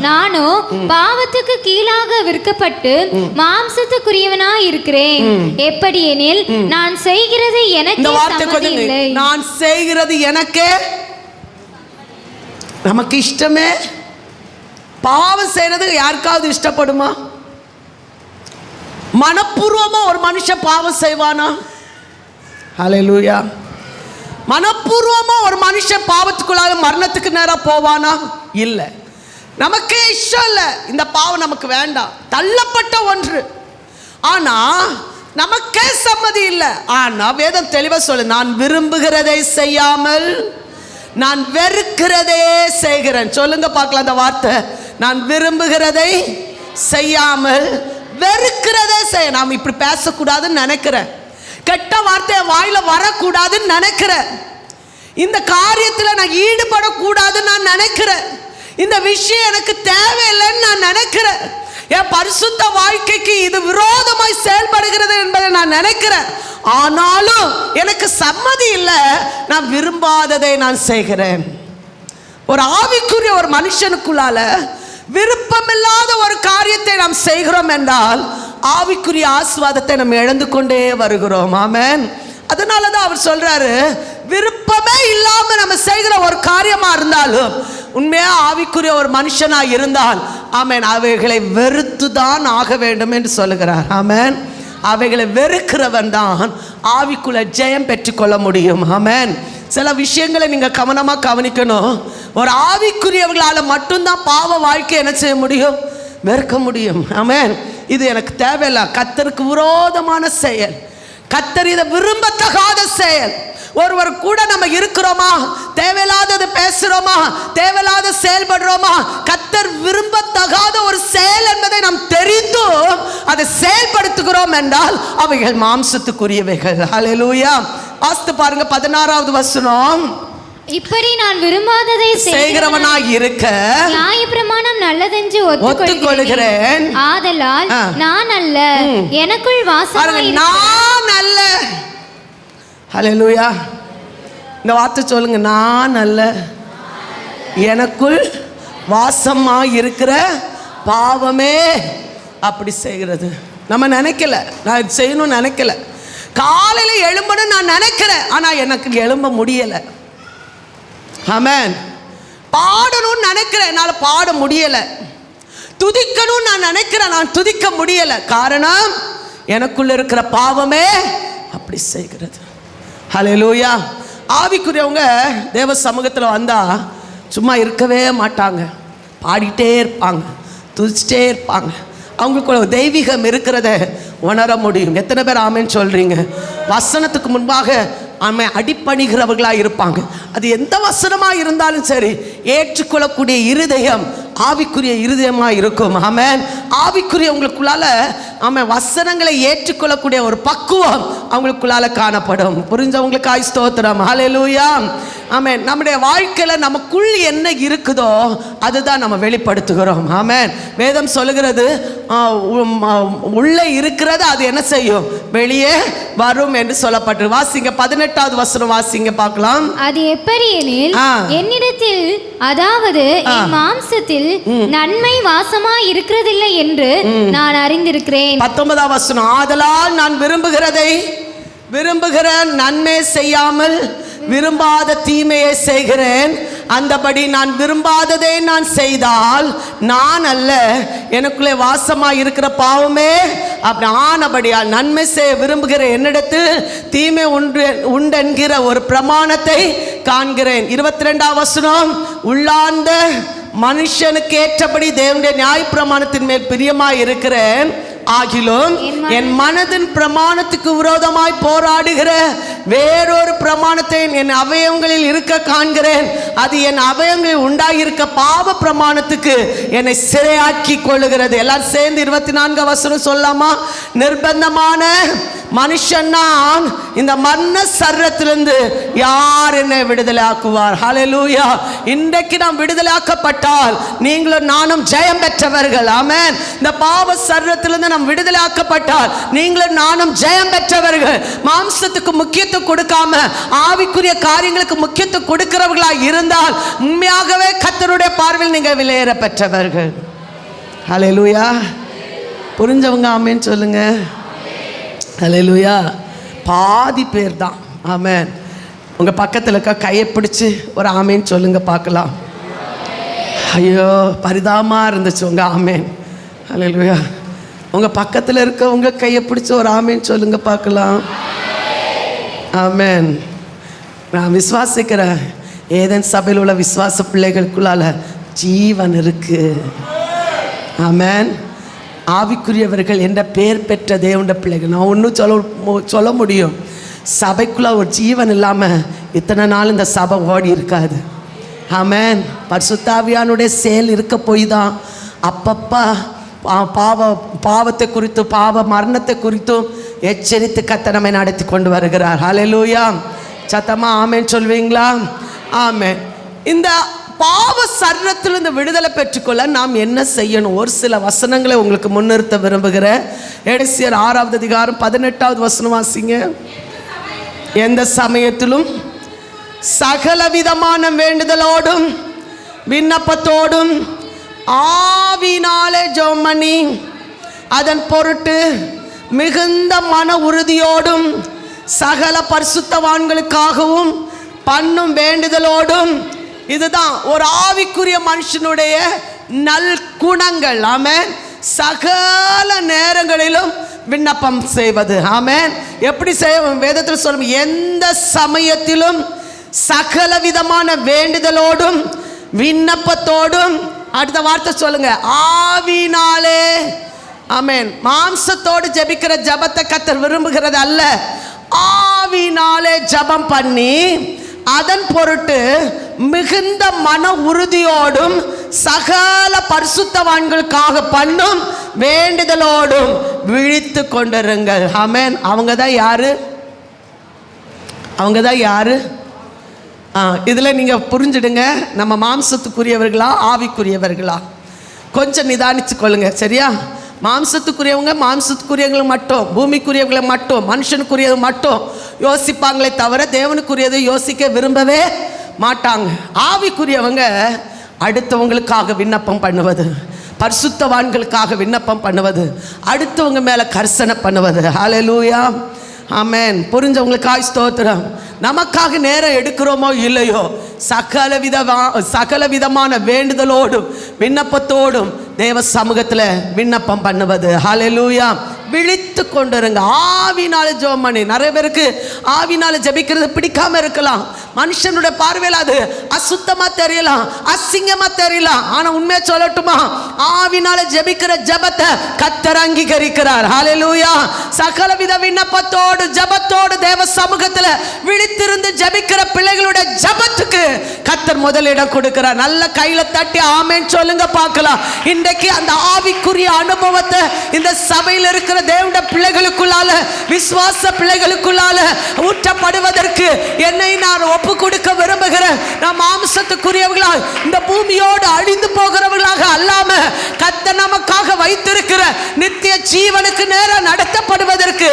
நானோ பாவத்துக்கு கீழாக விற்கப்பட்டு மாம்சத்துக்குரியவனா இருக்கிறேன். எப்படி எனில், நான் செய்கிறது எனக்கு சம்மதியில்லை. நான் செய்கிறது எனக்கு நமக்கு இஷ்டமே. பாவம் செய்யறது யாருக்காவது இஷ்டப்படுமா? மனப்பூர்வமா ஒரு மனுஷன் பாவம் செய்வானா? ஹல்லேலூயா. மனப்பூர்வமா ஒரு மனுஷன் பாவத்துக்குள்ளாக மரணத்துக்கு நேரா போவானா? இல்லை. நமக்கே இஷ்டம் இல்லை, இந்த பாவம் நமக்கு வேண்டாம், தள்ளப்பட்ட ஒன்று. ஆனா நமக்கே சம்மதி இல்லை. ஆனா வேதம் தெளிவா சொல்லு, நான் விரும்புகிறதை செய்யாமல் நான் வெறுக்கிறதே செய்கிறேன். சொல்லுங்க பார்க்கலாம் அந்த வார்த்தை. நான் விரும்புகிறதை செய்யாமல் வெறுக்கிறதே செய்ய. நாம் இப்படி பேசக்கூடாதுன்னு நினைக்கிறேன். கெட்ட வார்த்தை வாயில வரக்கூடாதுன்னு நினைக்கிறேன். இந்த காரியத்தில் நான் ஈடுபடக்கூடாதுன்னு நான் நினைக்கிறேன். இந்த விஷயம் எனக்கு தேவையில்லைன்னு நான் நினைக்கிறேன். என் பரிசுத்த வாழ்க்கைக்கு இது விரோதமாய் செயல்படுகிறது என்பதை நான் நினைக்கிறேன். ஆனாலும் எனக்கு சம்மதி இல்லை, நான் விரும்பாததை நான் செய்கிறேன். ஒரு ஆவிக்குரிய ஒரு மனுஷனுக்குள்ளால விருப்பமில்லாத ஒரு காரியத்தை நாம் செய்கிறோம் என்றால் ஆவிக்குரிய ஆசீர்வாதத்தை நம்ம இழந்து கொண்டே வருகிறோம். ஆமென். அதனால தான் அவர் சொல்றாரு, விருப்பமே இல்லாம நம்ம செய்கிற ஒரு காரியமா இருந்தாலும் உண்மையா ஆவிக்குரிய ஒரு மனுஷனா இருந்தால் ஆமென், அவைகளை வெறுத்து தான் ஆக வேண்டும் என்று சொல்லுகிறார். ஆமென். அவைகளை வெறுக்கிறவன் தான் ஆவிக்குள்ள ஜெயம் பெற்றுக்கொள்ள முடியும். ஆமென். சில விஷயங்களை நீங்க கவனமா கவனிக்கணும். ஒரு ஆவிக்குரியவர்களால் மட்டும்தான் பாவ வாழ்க்கை என்ன செய்ய முடியும்? வெறுக்க முடியும். ஆமென். இது எனக்கு தேவையில்லை, கர்த்தருக்கு விரோதமான செயல், கர்த்தர் இதை விரும்பத்தகாத செயல். ஒருவர் கூட நம்ம இருக்கிறோமா, தேவையில்லாதது பேசுறோமா, தேவையில்லாத செயல்படுறோமா, கர்த்தர் விரும்பத்தகாத ஒரு செயல் என்பதை நாம் தெரிந்தும் அதை செயல்படுத்துகிறோம் என்றால் அவைகள் மாம்சத்துக்குரியவைகள். ஹல்லேலூயா. வாசித்து பாருங்க 16வது வசனம். இப்படி நான் விரும்பாததை செய்கிறவனாய் இருக்க நியாயப்பிரமாணம் நல்லதென்று ஒத்துக்கொள்கிறேன். ஆதலால் நான் அல்ல, எனக்குள் வாசமாய் நான் அல்ல. ஹல்லேலூயா. இந்த வார்த்தை சொல்லுங்க, நான் அல்ல, எனக்குள் வாசமாய் இருக்கிற பாவமே அப்படி செய்கிறது. நம்ம நினைக்கல, நான் இது செய்யணும்னு நினைக்கல. காலையில் எழும்பணும் நான் நினைக்கிறேன், ஆனா எனக்கு எழும்ப முடியல. ஆமென். பாடணும்னு நினைக்கிறேன், என்னால் பாட முடியல. துதிக்கணும்னு நான் நினைக்கிறேன், நான் துதிக்க முடியல. காரணம் எனக்குள்ள இருக்கிற பாவமே அப்படி செய்கிறது. ஹல்லேலூயா. ஆவிக்குரியவங்க தேவ சமூகத்தில் வந்தா சும்மா இருக்கவே மாட்டாங்க, பாடிட்டே இருப்பாங்க, துதிச்சிட்டே இருப்பாங்க. அவங்களுக்கு தெய்வீகம் இருக்கிறத உணர முடியும். எத்தனை பேர் ஆமேன்னு சொல்கிறீங்க? வசனத்துக்கு முன்பாக அடிப்பணிகிறவர்களாக இருப்பாங்க. அது எந்த வசனமாக இருந்தாலும் சரி, ஏற்றுக்கொள்ளக்கூடிய இருதயம் ஆவிக்குரிய இருதயமாக இருக்கும். ஆமென். ஆவிக்குரிய உங்களுக்குள்ளால வசனங்களை ஏற்றுக்கொள்ளக்கூடிய ஒரு பக்குவம் அவங்களுக்குள்ளால காணப்படும். புரிஞ்சவங்களுக்கு ஸ்தோத்திரம். ஹல்லேலூயா. ஆமென். நம்முடைய வாழ்க்கையில் நமக்குள் என்ன இருக்குதோ அதுதான் நம்ம வெளிப்படுத்துகிறோம். ஆமென். வேதம் சொல்லுகிறது, உள்ளே இருக்கிறது அது என்ன செய்யும்? வெளியே வரும் என்று சொல்லப்பட்டு. வாசிங்க 18வது வசனம் வாசிங்க பார்க்கலாம். அது எப்படி எனில், என்னிடத்தில் அதாவது என் மாம்சத்தில் நன்மை வாசமா இருக்கிறதில்லை என்று நான் அறிந்திருக்கிறேன். 19வது வசனம், ஆதலால் நான் விரும்புகிற நன்மை செய்யாமல் விரும்பாத தீமையை செய்கிறேன். அந்தபடி நான் விரும்பாததை நான் செய்தால் நான் அல்ல, எனக்குள்ளே வாசமாக இருக்கிற பாவமே அப்படி ஆனபடியால் நன்மை செய்ய விரும்புகிற என்னிடத்தில் தீமை உண்டென்கிற ஒரு பிரமாணத்தை காண்கிறேன். 22வது வசனம், உள்ளார்ந்த மனுஷனுக்கு ஏற்றபடி தேவனுடைய நியாய பிரமாணத்தின் மேல் பிரியமாய் இருக்கிறேன். ஆகிலும் என் மனதின் பிரமாணத்துக்கு விரோதமாய் போராடுகிற வேறொரு பிரமாணத்தை என் அவயவங்களில் இருக்க காண்கிறேன். அது என் அவயவங்களில் உண்டாகியிருக்க பாவ பிரமாணத்துக்கு என்னை சிறையாக்கி கொள்ளுகிறது. எல்லாரும் சேர்ந்து 24வது வசனம் சொல்லாமா? நிர்பந்தமான மனுஷன் நான், இந்த மரண சரீரத்திலிருந்து யார் என்னை விடுதலை ஆக்குவார்? ஹல்லேலூயா. இன்றைக்கு நாம் விடுதலை ஆக்கப்பட்டால் நீங்களும் நானும் ஜெயம் பெற்றவர்கள். ஆமென். இந்த பாவ சரீரத்திலிருந்து நாம் விடுதலை ஆக்கப்பட்டால் நீங்களும் நானும் ஜெயம் பெற்றவர்கள். மாம்சத்துக்கு முக்கியத்துவம் கொடுக்காம ஆவிக்குரிய காரியங்களுக்கு முக்கியத்துவம் கொடுக்கிறவர்களாக இருந்தால் உண்மையாகவே கர்த்தருடைய பார்வையில் நீங்கள் விலையேற பெற்றவர்கள். ஹல்லேலூயா. புரிஞ்சவங்க ஆமென் சொல்லுங்க. ஹல்லேலூயா. பாதி பேர் தான். ஆமென். உங்கள் பக்கத்தில் இருக்க கையை பிடிச்சி ஒரு ஆமேன்னு சொல்லுங்க பார்க்கலாம். ஐயோ பரிதாபமாக இருந்துச்சு உங்கள் ஆமேன். ஹல்லேலூயா. உங்கள் பக்கத்தில் இருக்க உங்கள் கையை பிடிச்சி ஒரு ஆமேன்னு சொல்லுங்க பார்க்கலாம். ஆமேன். நான் விசுவாசிக்கிறேன், ஏதேன் சபையில் உள்ள விசுவாச பிள்ளைகளுக்குள்ளால ஜீவன் இருக்கு. ஆமேன். ஆவிக்குரியவர்கள் என்ற பெயர் பெற்ற தேவனுடைய பிள்ளைகள். நான் ஒன்றும் சொல்ல முடியும், சபைக்குள்ளே ஒரு ஜீவன் இல்லாமல் இத்தனை நாள் இந்த சபை ஓடி இருக்காது. ஆமென். பரிசுத்த ஆவியானுடைய செயல் இருக்க போய் தான் அப்பப்போ பாவத்தை குறித்து பாவ மரணத்தை குறித்தும் எச்சரித்து கர்த்தர் நம்மை நடத்தி கொண்டு வருகிறார். ஹல்லேலூயா. சத்தமா ஆமென் சொல்வீங்களா? ஆமென். இந்த பாவ சரீரத்திலிருந்து விடுதலை பெற்றுக்கொள்ள நாம் என்ன செய்யணும்? ஒரு சில வசனங்களை உங்களுக்கு முன்னிறுத்த விரும்புகிறேன். எபேசியர் 6வது அதிகாரம் 18வது வசனம் வாசிங்க. எந்த சமயத்திலும் சகலவிதமான வேண்டுதலோடும் விண்ணப்பத்தோடும் ஆவினாலே ஜெபம் பண்ணி அதன் பொருட்டு மிகுந்த மன உறுதியோடும் சகல பரிசுத்தவான்களுக்காகவும் பண்ணும் வேண்டுதலோடும். இதுதான் ஒரு ஆவிக்குரிய மனுஷனுடைய நல்குணங்கள். ஆமென். சகல நேரங்களிலும் விண்ணப்பம் செய்வது. ஆமென். எப்படி செய்ய வேதத்தில் சொல்லும்? எந்த சமயத்திலும் சகல விதமான வேண்டுதலோடும் விண்ணப்பத்தோடும். அடுத்த வார்த்தை சொல்லுங்க, ஆவினாலே. ஆமென். மாம்சத்தோடு ஜெபிக்கிற ஜெபத்தை கர்த்தர் விரும்புகிறது அல்ல. ஆவினாலே ஜெபம் பண்ணி அதன் பொருட்டு மிகுந்த மன உறுதியோடும் சகல பரிசுத்தவான்களுக்காக பண்ணும் வேண்டுதலோடும் விழித்து கொண்டிருங்கள். ஆமென். அவங்க தான் யாரு? இதில் நீங்கள் புரிஞ்சிடுங்க, நம்ம மாம்சத்துக்குரியவர்களா ஆவிக்குரியவர்களா? கொஞ்சம் நிதானிச்சு கொள்ளுங்க. சரியா? மாம்சத்துக்குரியவங்களை மட்டும், பூமிக்குரியவங்களை மட்டும், மனுஷனுக்குரியது மட்டும் யோசிப்பாங்களே தவிர தேவனுக்குரியதை யோசிக்க விரும்பவே மாட்டாங்க. ஆவிக்குரியவங்க அடுத்தவங்களுக்காக விண்ணப்பம் பண்ணுவது, பரிசுத்தவான்களுக்காக விண்ணப்பம் பண்ணுவது, அடுத்தவங்க மேலே கர்சனை பண்ணுவது. ஹல்லேலூயா. ஆமென். புரிஞ்சவங்களுக்காக ஸ்தோத்திரம். நமக்காக நேரம் எடுக்கிறோமோ இல்லையோ, சகல விதமான வேண்டுதலோடும் விண்ணப்பத்தோடும் தேவ சமூகத்தில் விண்ணப்பம் பண்ணுவது. ஹல்லேலூயா. விழித்து கொண்டிருங்க. ஆவினால ஜெபம் பண்ணி. நிறைய பேருக்கு ஆவினால ஜெபிக்கிறது பிடிக்காம இருக்கலாம். மனுஷனுடைய பார்வையில் அது அசுத்தமா தெரியலாம், அசிங்கமா தெரியலாம். ஆனா உண்மையா சொல்லட்டுமா, ஆவினால ஜெபிக்கிற ஜெபத்தை கர்த்தர் அங்கீகரிக்கிறார். ஹல்லேலூயா. சகலவித விண்ணப்பத்தோடு ஜெபத்தோடு தேவ சமூகத்துல விழித்திருந்து ஜெபிக்கிற பிள்ளைகளுடைய ஜெபத்துக்கு கர்த்தர் முதலிடம் கொடுக்கிறார். நல்ல கையில தட்டி ஆமென் சொல்லுங்க பார்க்கலாம். இன்றைக்கு அந்த ஆவிக்குரிய அனுபவத்தை இந்த சபையில் இருக்கிற தேவனுடைய பிள்ளைகளுக்குள்ளால, விசுவாச பிள்ளைகளுக்குள்ளால ஊற்றப்படுவதற்கு என்னை நான் ஒப்பு கொடுக்க விரும்புகிறேன். நாம் மாம்சத்துக்குரியவர்களாக இந்த பூமியோடு அழிந்து போகிறவர்களாக அல்லாம கர்த்தர் நமக்காக வைத்திருக்கிற நித்திய ஜீவனுக்கு நேரம் நடத்தப்படுவதற்கு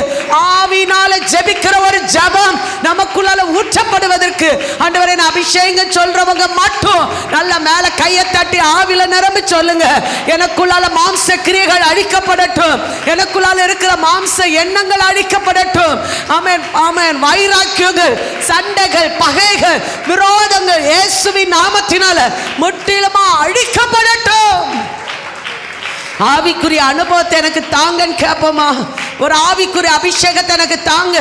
ஆவினால ஜெபிக்கிற ஒரு ஜெபம் நமக்குள்ளால ஊற்றப்படுவதற்கு ஆண்டவரே நான் அபிஷேகம் சொல்றவங்க மட்டும் நல்ல மேல கையை தட்டி ஆவில நிரம்பி சொல்லுங்க. எனக்குள்ளால மாம்ச கிரியைகள் அழிக்கப்படட்டும், எனக்குள்ளால இருக்கிற மாம்ச எண்ணங்கள் அழிக்கப்படட்டும். ஆமென் ஆமென். வைராக்கியங்கள், சண்டைகள், பகைகள், விரோதங்கள் இயேசுவின் நாமத்தினால முற்றிலுமா அழிக்கப்படட்டும். ஆவிக்குரிய அனுபவத்தை எனக்கு தாங்கன்னு கேட்போமா? ஒரு ஆவிக்குரிய அபிஷேகத்தை எனக்கு தாங்க.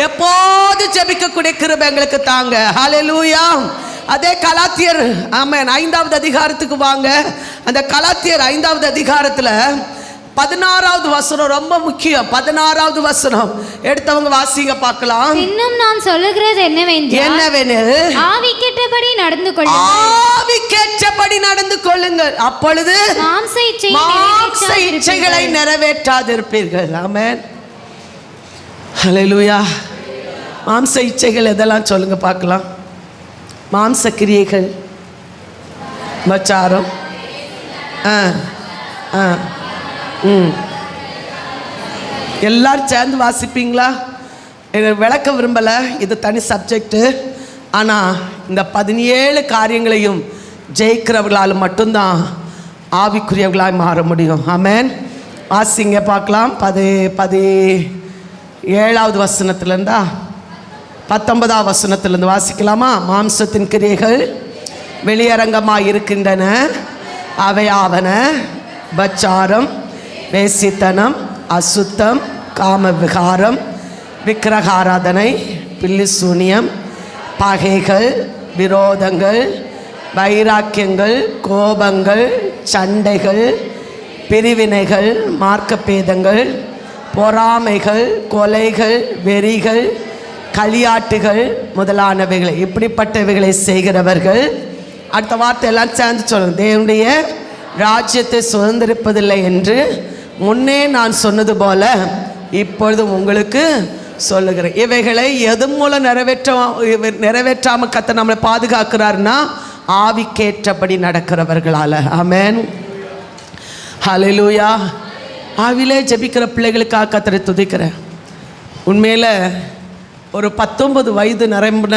எப்போது ஜெபிக்கக்கூடிய கிருபை எங்களுக்கு தாங்க. ஹல்லேலூயா. அதே கலாத்தியர் ஆமென் 5வது அதிகாரத்துக்கு வாங்க. அந்த கலாத்தியர் 5வது அதிகாரத்துல 16வது வசனம் ரொம்ப முக்கியம். 16வது வசனம் எடுத்தவங்க வாசிங்க பார்க்கலாம். இன்னும் நான் சொல்லுகிறது என்னவெனில் ஆவிக்கேற்றபடி நடந்து கொள்ளுங்கள். ஆவிக்கேற்றபடி நடந்து கொள்ளுங்கள், அப்பொழுது மாம்ச இச்சைகளை நிறைவேற்றாதிருப்பீர்கள். ஆமென். ஹல்லேலூயா. மாம்ச இச்சைகள் எதெல்லாம் சொல்லுங்க பார்க்கலாம். மாம்ச கிரியைகள், விபச்சாரம், எல்லாரும் சேர்ந்து வாசிப்பீங்களா? விளக்க விரும்பலை, இது தனி சப்ஜெக்டு. ஆனால் இந்த 17 காரியங்களையும் ஜெயிக்கிறவர்களால் மட்டும்தான் ஆவிக்குரியவர்களாக மாற முடியும். ஆமென். வாசிங்க பார்க்கலாம். 17வது வசனத்துலேருந்தா 19வது வசனத்திலிருந்து வாசிக்கலாமா? மாம்சத்தின் கிரியைகள் வெளியரங்கமாக இருக்கின்றன. அவையாவன விபச்சாரம், வேசித்தனம், அசுத்தம், காம விகாரம், விக்கிரகாராதனை, பில்லி சூனியம், பகைகள், விரோதங்கள், வைராக்கியங்கள், கோபங்கள், சண்டைகள், பிரிவினைகள், மார்க்கப்பேதங்கள், பொறாமைகள், கொலைகள், வெறிகள், களியாட்டுகள் முதலானவைகளை, இப்படிப்பட்டவைகளை செய்கிறவர்கள். அடுத்த வார்த்தை எல்லாம் சேர்ந்து சொல்லுங்க. தேவனுடைய ராஜ்யத்தை சுதந்திரிப்பதில்லை என்று முன்னே நான் சொன்னது போல இப்பொழுது உங்களுக்கு சொல்லுகிறேன். இவைகளை எது மூலம் நிறைவேற்றாமல் கர்த்தர் நம்மளை பாதுகாக்கிறார்னா ஆவிக்கேற்றபடி நடக்கிறவர்களால். ஆமென். ஹல்லேலூயா. ஆவிலே ஜெபிக்கிற பிள்ளைகளுக்காக கர்த்தரை துதிக்கிறேன். உண்மையில் ஒரு 19 வயது நிரம்பின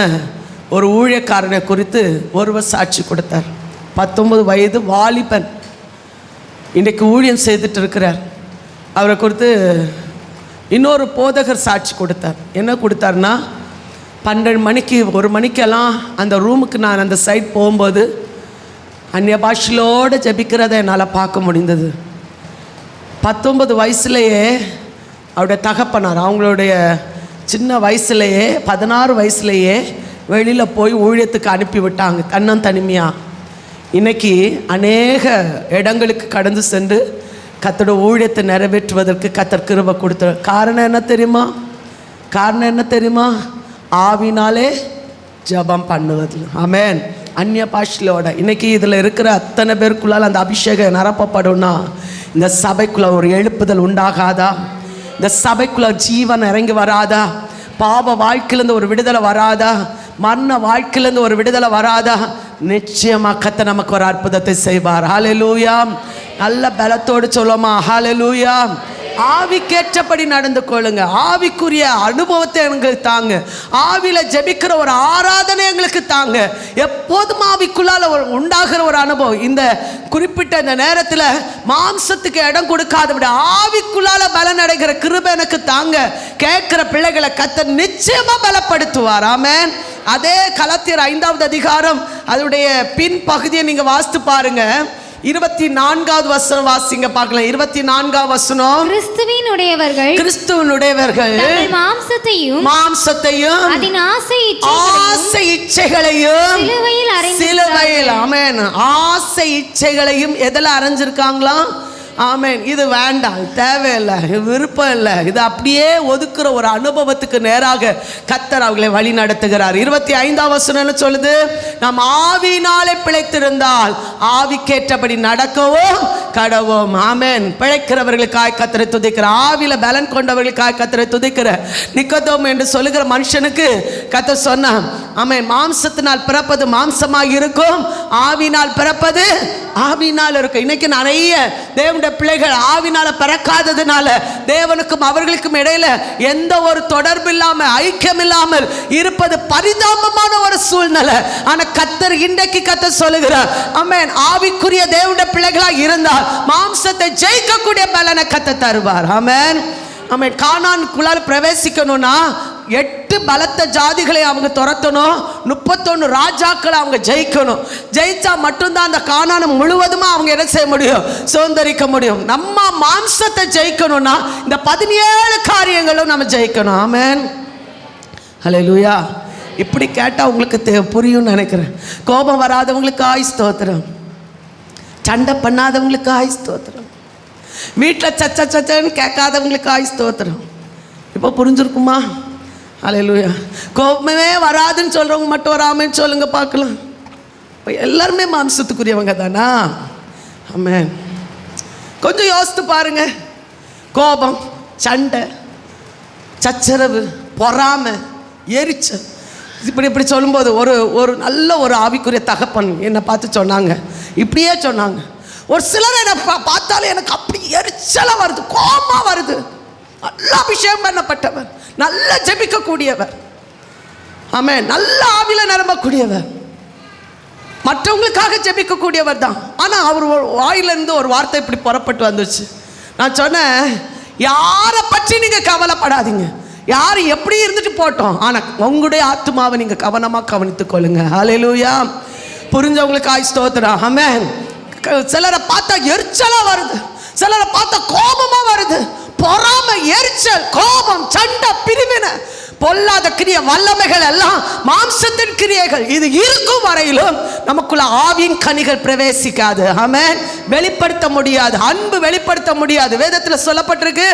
ஒரு ஊழியக்காரனை குறித்து ஒருவர் சாட்சி கொடுத்தார். 19 வயது வாலிபன், இன்றைக்கு ஊழியம் செய்துட்டு இருக்கிறார். அவரை குறித்து இன்னொரு போதகர் சாட்சி கொடுத்தார். என்ன கொடுத்தார்னா, 12 மணிக்கு 1 மணிக்கெல்லாம் அந்த ரூமுக்கு நான் அந்த சைட் போகும்போது அந்நிய பாஷையோடு ஜெபிக்கிறதை என்னால் பார்க்க முடிந்தது. 19 வயசுலேயே அவருடைய தகப்பனார், அவங்களுடைய சின்ன வயசுலேயே 16 வயசுலேயே வெளியில் போய் ஊழியத்துக்கு அனுப்பி விட்டாங்க தன்னந்தனிமையாக. இன்றைக்கி அநேக இடங்களுக்கு கடந்து சென்று கர்த்தரோட ஊழியத்தை நிறைவேற்றுவதற்கு கர்த்தர் கிருபை கொடுத்தார். காரணம் என்ன தெரியுமா? ஆவினாலே ஜெபம் பண்ணுவது. ஆமென். அந்நிய பாஷையோட இன்றைக்கி இதில் இருக்கிற அத்தனை பேருக்குள்ளால் அந்த அபிஷேகம் நிரப்பப்படும்னா இந்த சபைக்குள்ளே ஒரு எழுப்புதல் உண்டாகாதா? இந்த சபைக்குள்ளே ஜீவன் இறங்கி வராதா? பாவ வாழ்க்கையிலேருந்து ஒரு விடுதலை வராதா? மரண வாழ்க்கையிலேருந்து ஒரு விடுதலை வராதா? நிச்சயமாக கர்த்தர் நமக்கு ஒரு அற்புதத்தை செய்வார். ஹல்லேலூயா. நல்ல பலத்தோடு சொல்லுமா ஹல்லேலூயா. ஆவிக்கேற்றபடி நடந்து கொள்ளுங்க. ஆவிக்குரிய அனுபவத்தை எங்களுக்கு தாங்க. ஆவில ஜெபிக்கிற ஒரு ஆராதனை எங்களுக்கு தாங்க. எப்போதும் ஆவிக்குள்ளால உண்டாகிற ஒரு அனுபவம். இந்த குறிப்பிட்ட இந்த நேரத்தில் மாம்சத்துக்கு இடம் கொடுக்காதபடி ஆவிக்குள்ளால பலன் அடைகிற கிருபை எனக்கு தாங்க. கேட்கிற பிள்ளைகளை கர்த்தர் நிச்சயமா பலப்படுத்துவார். ஆமென். அதே கலாத்தியர் 5வது அதிகாரம் அதனுடைய பின் பகுதியை நீங்க வாசித்து பாருங்க. 24வது வசனம் வாசிங்க பார்க்கலாம். 24வது வசனம். கிறிஸ்துவினுடையவர்கள் மாம்சத்தையும் அதன் ஆசை இச்சைகளையும் சிலுவையில் ஆமென் ஆசை இச்சைகளையும் எதில் அரைஞ்சிருக்காங்களா? ஆமென். இது வேண்டாம், தேவையில்லை, விருப்பம் இல்லை, இது அப்படியே ஒதுக்குற ஒரு அனுபவத்துக்கு நேராக கர்த்தர் அவர்களை வழி நடத்துகிறார். 25வது வசனம் சொல்லுது, நாம் ஆவியினாலே பிழைத்திருந்தால் ஆவிக்கேற்றபடி நடக்கவும் கடவோம். ஆமென். பிழைக்கிறவர்களுக்காய் கர்த்தரை துதிக்கிற, ஆவியில பலன் கொண்டவர்களுக்காய் கர்த்தரை துதிக்கிற நிக்கதோம் என்று சொல்லுகிற மனுஷனுக்கு கர்த்தர் சொன்னான், ஆமென், மாம்சத்தினால் பிறப்பது மாம்சமாக இருக்கும், ஆவினால் பிறப்பது ஆவினால் இருக்கும். இன்னைக்கு நிறைய தேவனுடைய பிள்ளைகள் ஆவினால பிறக்காததுனால தேவனுக்கும் அவர்களுக்கும் இடையில எந்த ஒரு தொடர்பு இல்லாமல் ஐக்கியம் இல்லாமல் இருப்பது பரிதாபமான ஒரு சூழ்நிலை. ஆனா கர்த்தர் இன்றைக்கு கர்த்தர் சொல்லுகிறார், ஆமென், ஆவிக்குரிய தேவனுடைய பிள்ளைகளாக இருந்தால் மாம்சத்தை ஜெயிக்கக்கூடிய பலனை கர்த்தர் தருவார். ஆமென். ஆமென். கானானுக்குள்ளால் பிரவேசிக்கணும்னா 8 பலத்த ஜாதிகளை அவங்க துரத்தணும், 31 ராஜாக்களை அவங்க ஜெயிக்கணும். ஜெயிச்சா மட்டும்தான் அந்த கானான் முழுவதுமா அவங்க என்ன செய்ய முடியும்? சுதந்திரிக்க முடியும். நம்ம மாம்சத்தை ஜெயிக்கணும்னா இந்த 17 காரியங்களும் நம்ம ஜெயிக்கணும். ஆமென். ஹல்லேலூயா. இப்படி கேட்டால் உங்களுக்கு புரியும்னு நினைக்கிறேன். கோபம் வராதவங்களுக்கு ஆய் ஸ்தோத்திரம், சண்டை பண்ணாதவங்களுக்கு ஆய் ஸ்தோத்திரம், வீட்டில் சச்சன்னு கேட்காதவங்களுக்கு ஆய் ஸ்தோத்திரம். இப்போ புரிஞ்சிருக்குமா? ஹல்லேலூயா. கோபமே வராதுன்னு சொல்கிறவங்க மட்டும் வராமன்னு சொல்லுங்க பார்க்கலாம். இப்போ எல்லாருமே மாம்சத்துக்குரியவங்க தானா? ஆமென். கொஞ்சம் யோசித்து பாருங்க. கோபம், சண்டை, சச்சரவு, பொறாமை, எரிச்சல், இப்படி சொல்லும்போது ஒரு நல்ல ஒரு ஆவிக்குரிய தகப்பன் என்னை பார்த்து சொன்னாங்க, இப்படியே சொன்னாங்க, ஒரு சிலர் என்னை பார்த்தாலும் எனக்கு அப்படி எரிச்சலாக வருது, கோபமாக வருது. நல்ல அபிஷேகம் பண்ணப்பட்டவர், நல்ல ஜெபிக்கக்கூடியவர், ஆமென், நல்ல ஆவில நிரம்பக்கூடியவர், மற்றவங்களுக்காக ஜெபிக்கக்கூடியவர் தான். ஆனால் அவர் வாயிலிருந்து ஒரு வார்த்தை இப்படி புறப்பட்டு வந்துச்சு. நான் சொன்னேன், யாரை பற்றி நீங்கள் கவலைப்படாதீங்க, யார் எப்படி இருந்துட்டு போட்டோம், ஆனால் உங்களுடைய ஆத்மாவை நீங்கள் கவனமாக கவனித்துக் கொள்ளுங்க. ஹல்லேலூயா. புரிஞ்சவங்களுக்கு ஆய் ஸ்தோத்திரம். ஆமென். சிலரை பார்த்தா எரிச்சலா வருது, சிலரை பார்த்தா கோபமா வருது, பொறாமை, எரிச்சல், கோபம், சண்டை, பிரிவினை, பொல்லாத கிரிய வல்லமைகள் எல்லாம் மாம்சத்தின் கிரியைகள். இது இருக்கும் வரையிலும் நமக்குள்ள ஆவியின் கனிகள் பிரவேசிக்காது. ஆமென். வெளிப்படுத்த முடியாது, அன்பு வெளிப்படுத்த முடியாது. வேதத்தில் சொல்லப்பட்டிருக்கு,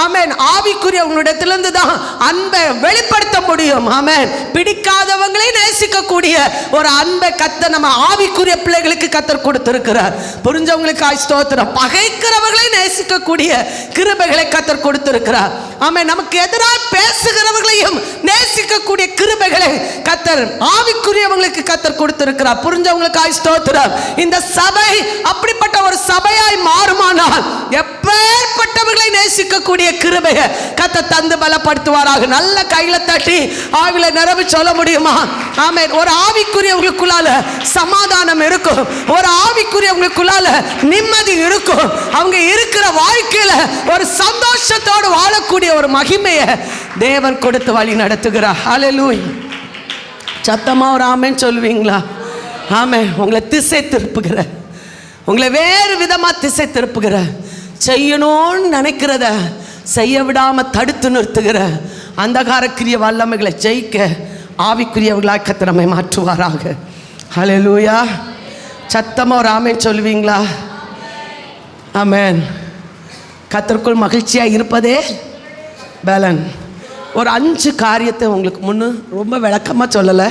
ஆமென், ஆவிக்குரிய உங்களிடத்திலிருந்து தான் அன்பை வெளிப்படுத்த முடியும். ஆமென். பிடிக்காதவங்களை நேசிக்கக்கூடிய ஒரு அன்பை கர்த்தர் நம்ம ஆவிக்குரிய பிள்ளைகளுக்கு கர்த்தர் கொடுத்திருக்கிறார். புரிஞ்சவங்களுக்கு ஸ்தோத்திரம். பகைக்கிறவர்களை நேசிக்கக்கூடிய கிருபைகளை கர்த்தர் கொடுத்திருக்கிறார். ஆமென். நமக்கு எதிராக பேசுகிறவர்களையும் நேசிக்கக்கூடிய கிருபைகளை கர்த்தர் ஆவிக்குரியவங்களுக்கு கர்த்தர் கொடுத்திருக்கிறார். புரிஞ்சவங்களுக்கு ஸ்தோத்திரம். இந்த சபை அப்படிப்பட்ட ஒரு சபையாய் மாறுமானால் எப்பேற்பட்டவர்களை நேசிக்கக்கூடிய கிருபையை கர்த்தர் தந்து பலப்படுத்துவாராக. நல்ல கையில தட்டி ஆவில நிரம்பி சொல்ல முடியுமா? ஆமென். ஒரு ஆவிக்குரியவங்களுக்குள்ளால சமாதானம் இருக்கும், ஒரு ஆவிக்குரியவங்களுக்குள்ளால நிம்மதி இருக்கும், அவங்க இருக்கிற வாழ்க்கையில ஒரு சந்தோஷத்தோடு வாழக்கூடிய ஒரு மகிமையை தேவன் கொடுத்து வழி நடத்துகிறார். ஹல்லேலூயா. சத்தமா ஒரு ஆமென் சொல்வீங்களா? ஆமென். உங்களை திசை திருப்புகிற, உங்களை வேறு விதமா திசை திருப்புகிற, செய்யணும்னு நினைக்கிறத செய்ய விடாம தடுத்து நிறுத்துகிற அந்தகாரக்கிரிய வல்லமைகளை ஜெயிக்க ஆவிக்குரியவர்களாக கர்த்தர் நம்மை மாற்றுவாராக. ஹல்லேலூயா. சத்தமா ஒரு ஆமென் சொல்வீங்களா? ஆமென். கர்த்தருக்குள் மகிழ்ச்சியாக இருப்பதே பலன். ஒரு 5 காரியத்தை உங்களுக்கு முன்னு ரொம்ப விளக்கமாக சொல்லலை,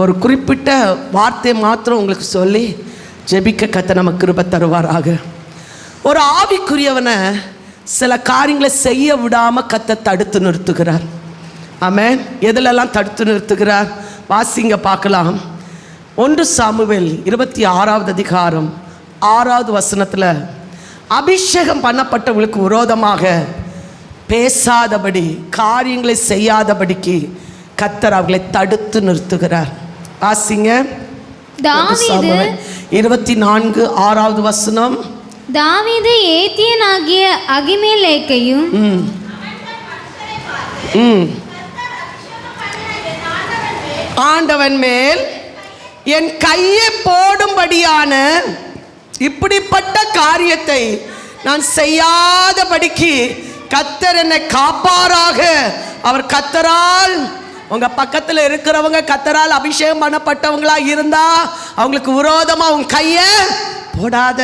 ஒரு குறிப்பிட்ட வார்த்தையை மாத்திரம் உங்களுக்கு சொல்லி ஜெபிக்க கர்த்தர் நமக்கு கிருபை தருவாராக. ஒரு ஆவிக்குரியவனை சில காரியங்களை செய்ய விடாமல் கர்த்தர் தடுத்து நிறுத்துகிறார். ஆமென். எதிலெல்லாம் தடுத்து நிறுத்துகிறார்? வாசிங்க பார்க்கலாம். 1 சாமுவேல் 26வது அதிகாரம் 6வது வசனத்தில், அபிஷேகம் பண்ணப்பட்டவர்களுக்கு விரோதமாக பேசாதபடி, காரியங்களை செய்யாதபடிக்கு கர்த்தர் அவர்களை தடுத்து நிறுத்துகிறார். வாசிங்க. 24 6வது வசனம். தாவீது ஏத்தியனாகிய அகிமெலேக்கையும் ஆண்டவன் மேல் என் கையை போடும்படியான இப்படிப்பட்ட காரியத்தை நான் செய்யாதபடிக்கு கர்த்தர் என்னை காப்பாராக. அவர் கர்த்தரால், உங்க பக்கத்தில் இருக்கிறவங்க கர்த்தரால் அபிஷேகம் பண்ணப்பட்டவங்களா இருந்தா அவங்களுக்கு விரோதமா உன் கையை போடாத.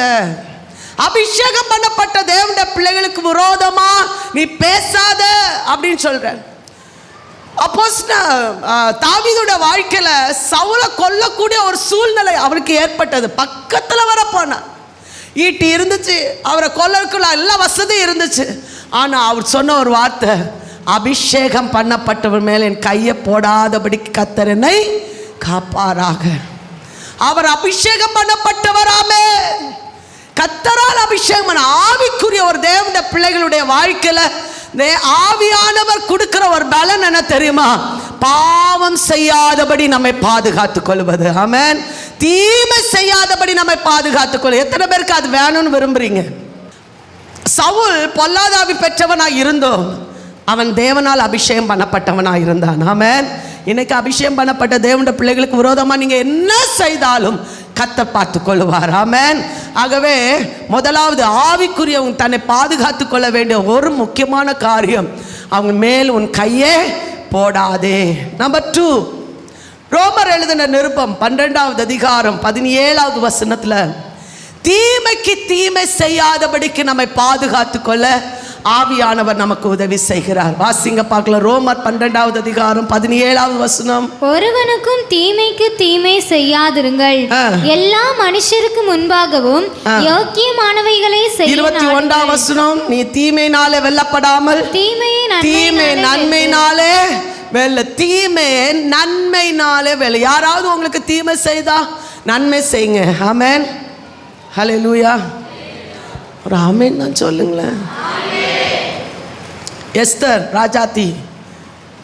அபிஷேகம் பண்ணப்பட்ட தேவனுடைய பிள்ளைகளுக்கு விரோதமா நீ பேசாத அப்படின்னு சொல்றேன். தாவீதுடைய வாழ்க்கையில சவுலை கொல்லக்கூடிய ஒரு சூழ்நிலை அவருக்கு ஏற்பட்டது. பக்கத்துல வர போனா ஈட்டி இருந்துச்சு, அவரை கொல்லக்குள்ள எல்லா வசதியும் இருந்துச்சு. ஆனா அவர் சொன்ன ஒரு வார்த்தை, அபிஷேகம் பண்ணப்பட்டவர் மேல என் கையை போடாதபடிக்கு கர்த்தர் என்னை காப்பாராக. அவர் அபிஷேகம் பண்ணப்பட்டவராமே, கர்த்தரால் அபிஷேகம் பண்ண ஆவிக்குரிய ஒரு தேவனுடைய பிள்ளைகளுடைய வாழ்க்கையில ஆவியானவர் கொடுக்கிற ஒரு பலன் என்ன தெரியுமா? பாவம் செய்யாதபடி நம்மை பாதுகாத்துக் கொள்வது. ஆமென். தீமை செய்யாதபடி நம்மை பாதுகாத்துக் கொள்வது. எத்தனை பேருக்கு அது வேணும்னு விரும்புறீங்க? சவுல் பொல்லாத ஆவி பெற்றவனாய் இருந்தோம், அவன் தேவனால் அபிஷேகம் பண்ணப்பட்டவனாய் இருந்தான். ஆமென். இன்னைக்கு அபிஷேகம் பண்ணப்பட்ட தேவனுடைய பிள்ளைகளுக்கு விரோதமா நீங்க என்ன செய்தாலும் கர்த்தர் பார்த்து கொள்வார். ஆமென். ஆகவே முதலாவது ஆவிக்குரிய தன்னை பாதுகாத்து கொள்ள வேண்டிய ஒரு முக்கியமான காரியம், அவங்க மேல் உன் கையே போடாதே. நம்பர் 2, ரோமர் எழுதின நிருபம் 12வது அதிகாரம் 17வது வசனத்துல, தீமைக்கு தீமை செய்யாதபடிக்கு நம்மை பாதுகாத்து கொள்ள ஆவியானவர் நமக்கு உதவி செய்கிறார். வாசிங்க பார்க்கலாம். ரோமர் 12வது அதிகாரம் 17வது வசனம். ஒருவனுக்கும் தீமைக்கு தீமை செய்யாதிருங்கள், எல்லா மனுஷருக்கு முன்பாகவும் யோக்கியமானவைகளை செய்ய. 21வது வசனம். நீ தீமையினாலே வெல்லப்படாமல் தீமை நன்மையினாலே வெல்ல. தீமை நன்மையினாலே வெல்ல. யாராவது உங்களுக்கு தீமை செய்தா நன்மை செய்யுங்க. ஆமென். ஹல்லேலூயா. ஒரு ஆமென் நான் சொல்லுங்களேன். எஸ்தர் ராஜாத்தி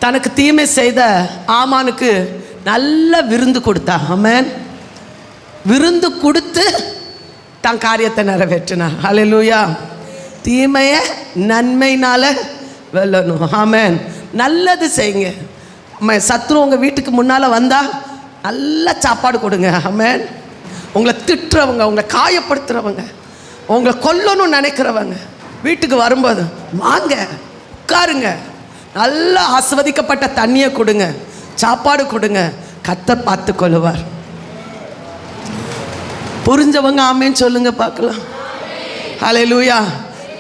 தனக்கு தீமை செய்த ஆமானுக்கு நல்ல விருந்து கொடுத்தா. ஆமென். விருந்து கொடுத்து தன் காரியத்தை நிறைவேற்றினா. ஹல்லேலூயா. தீமையை நன்மையினால வெல்லணும். ஆமென். நல்லது செய்யுங்க. சத்ரு உங்கள் வீட்டுக்கு முன்னால் வந்தால் நல்ல சாப்பாடு கொடுங்க. ஆமென். உங்களை திட்டுறவங்க, உங்களை காயப்படுத்துகிறவங்க, உங்களை கொல்லணும்னு நினைக்கிறவங்க வீட்டுக்கு வரும்போது வாங்க உட்காருங்க, நல்ல ஆசீர்வதிக்கப்பட்ட தண்ணியை கொடுங்க, சாப்பாடு கொடுங்க. கர்த்தர் பார்த்து கொள்ளுவார். புரிஞ்சவங்க ஆமேன்னு சொல்லுங்க பார்க்கலாம். ஹல்லேலூயா.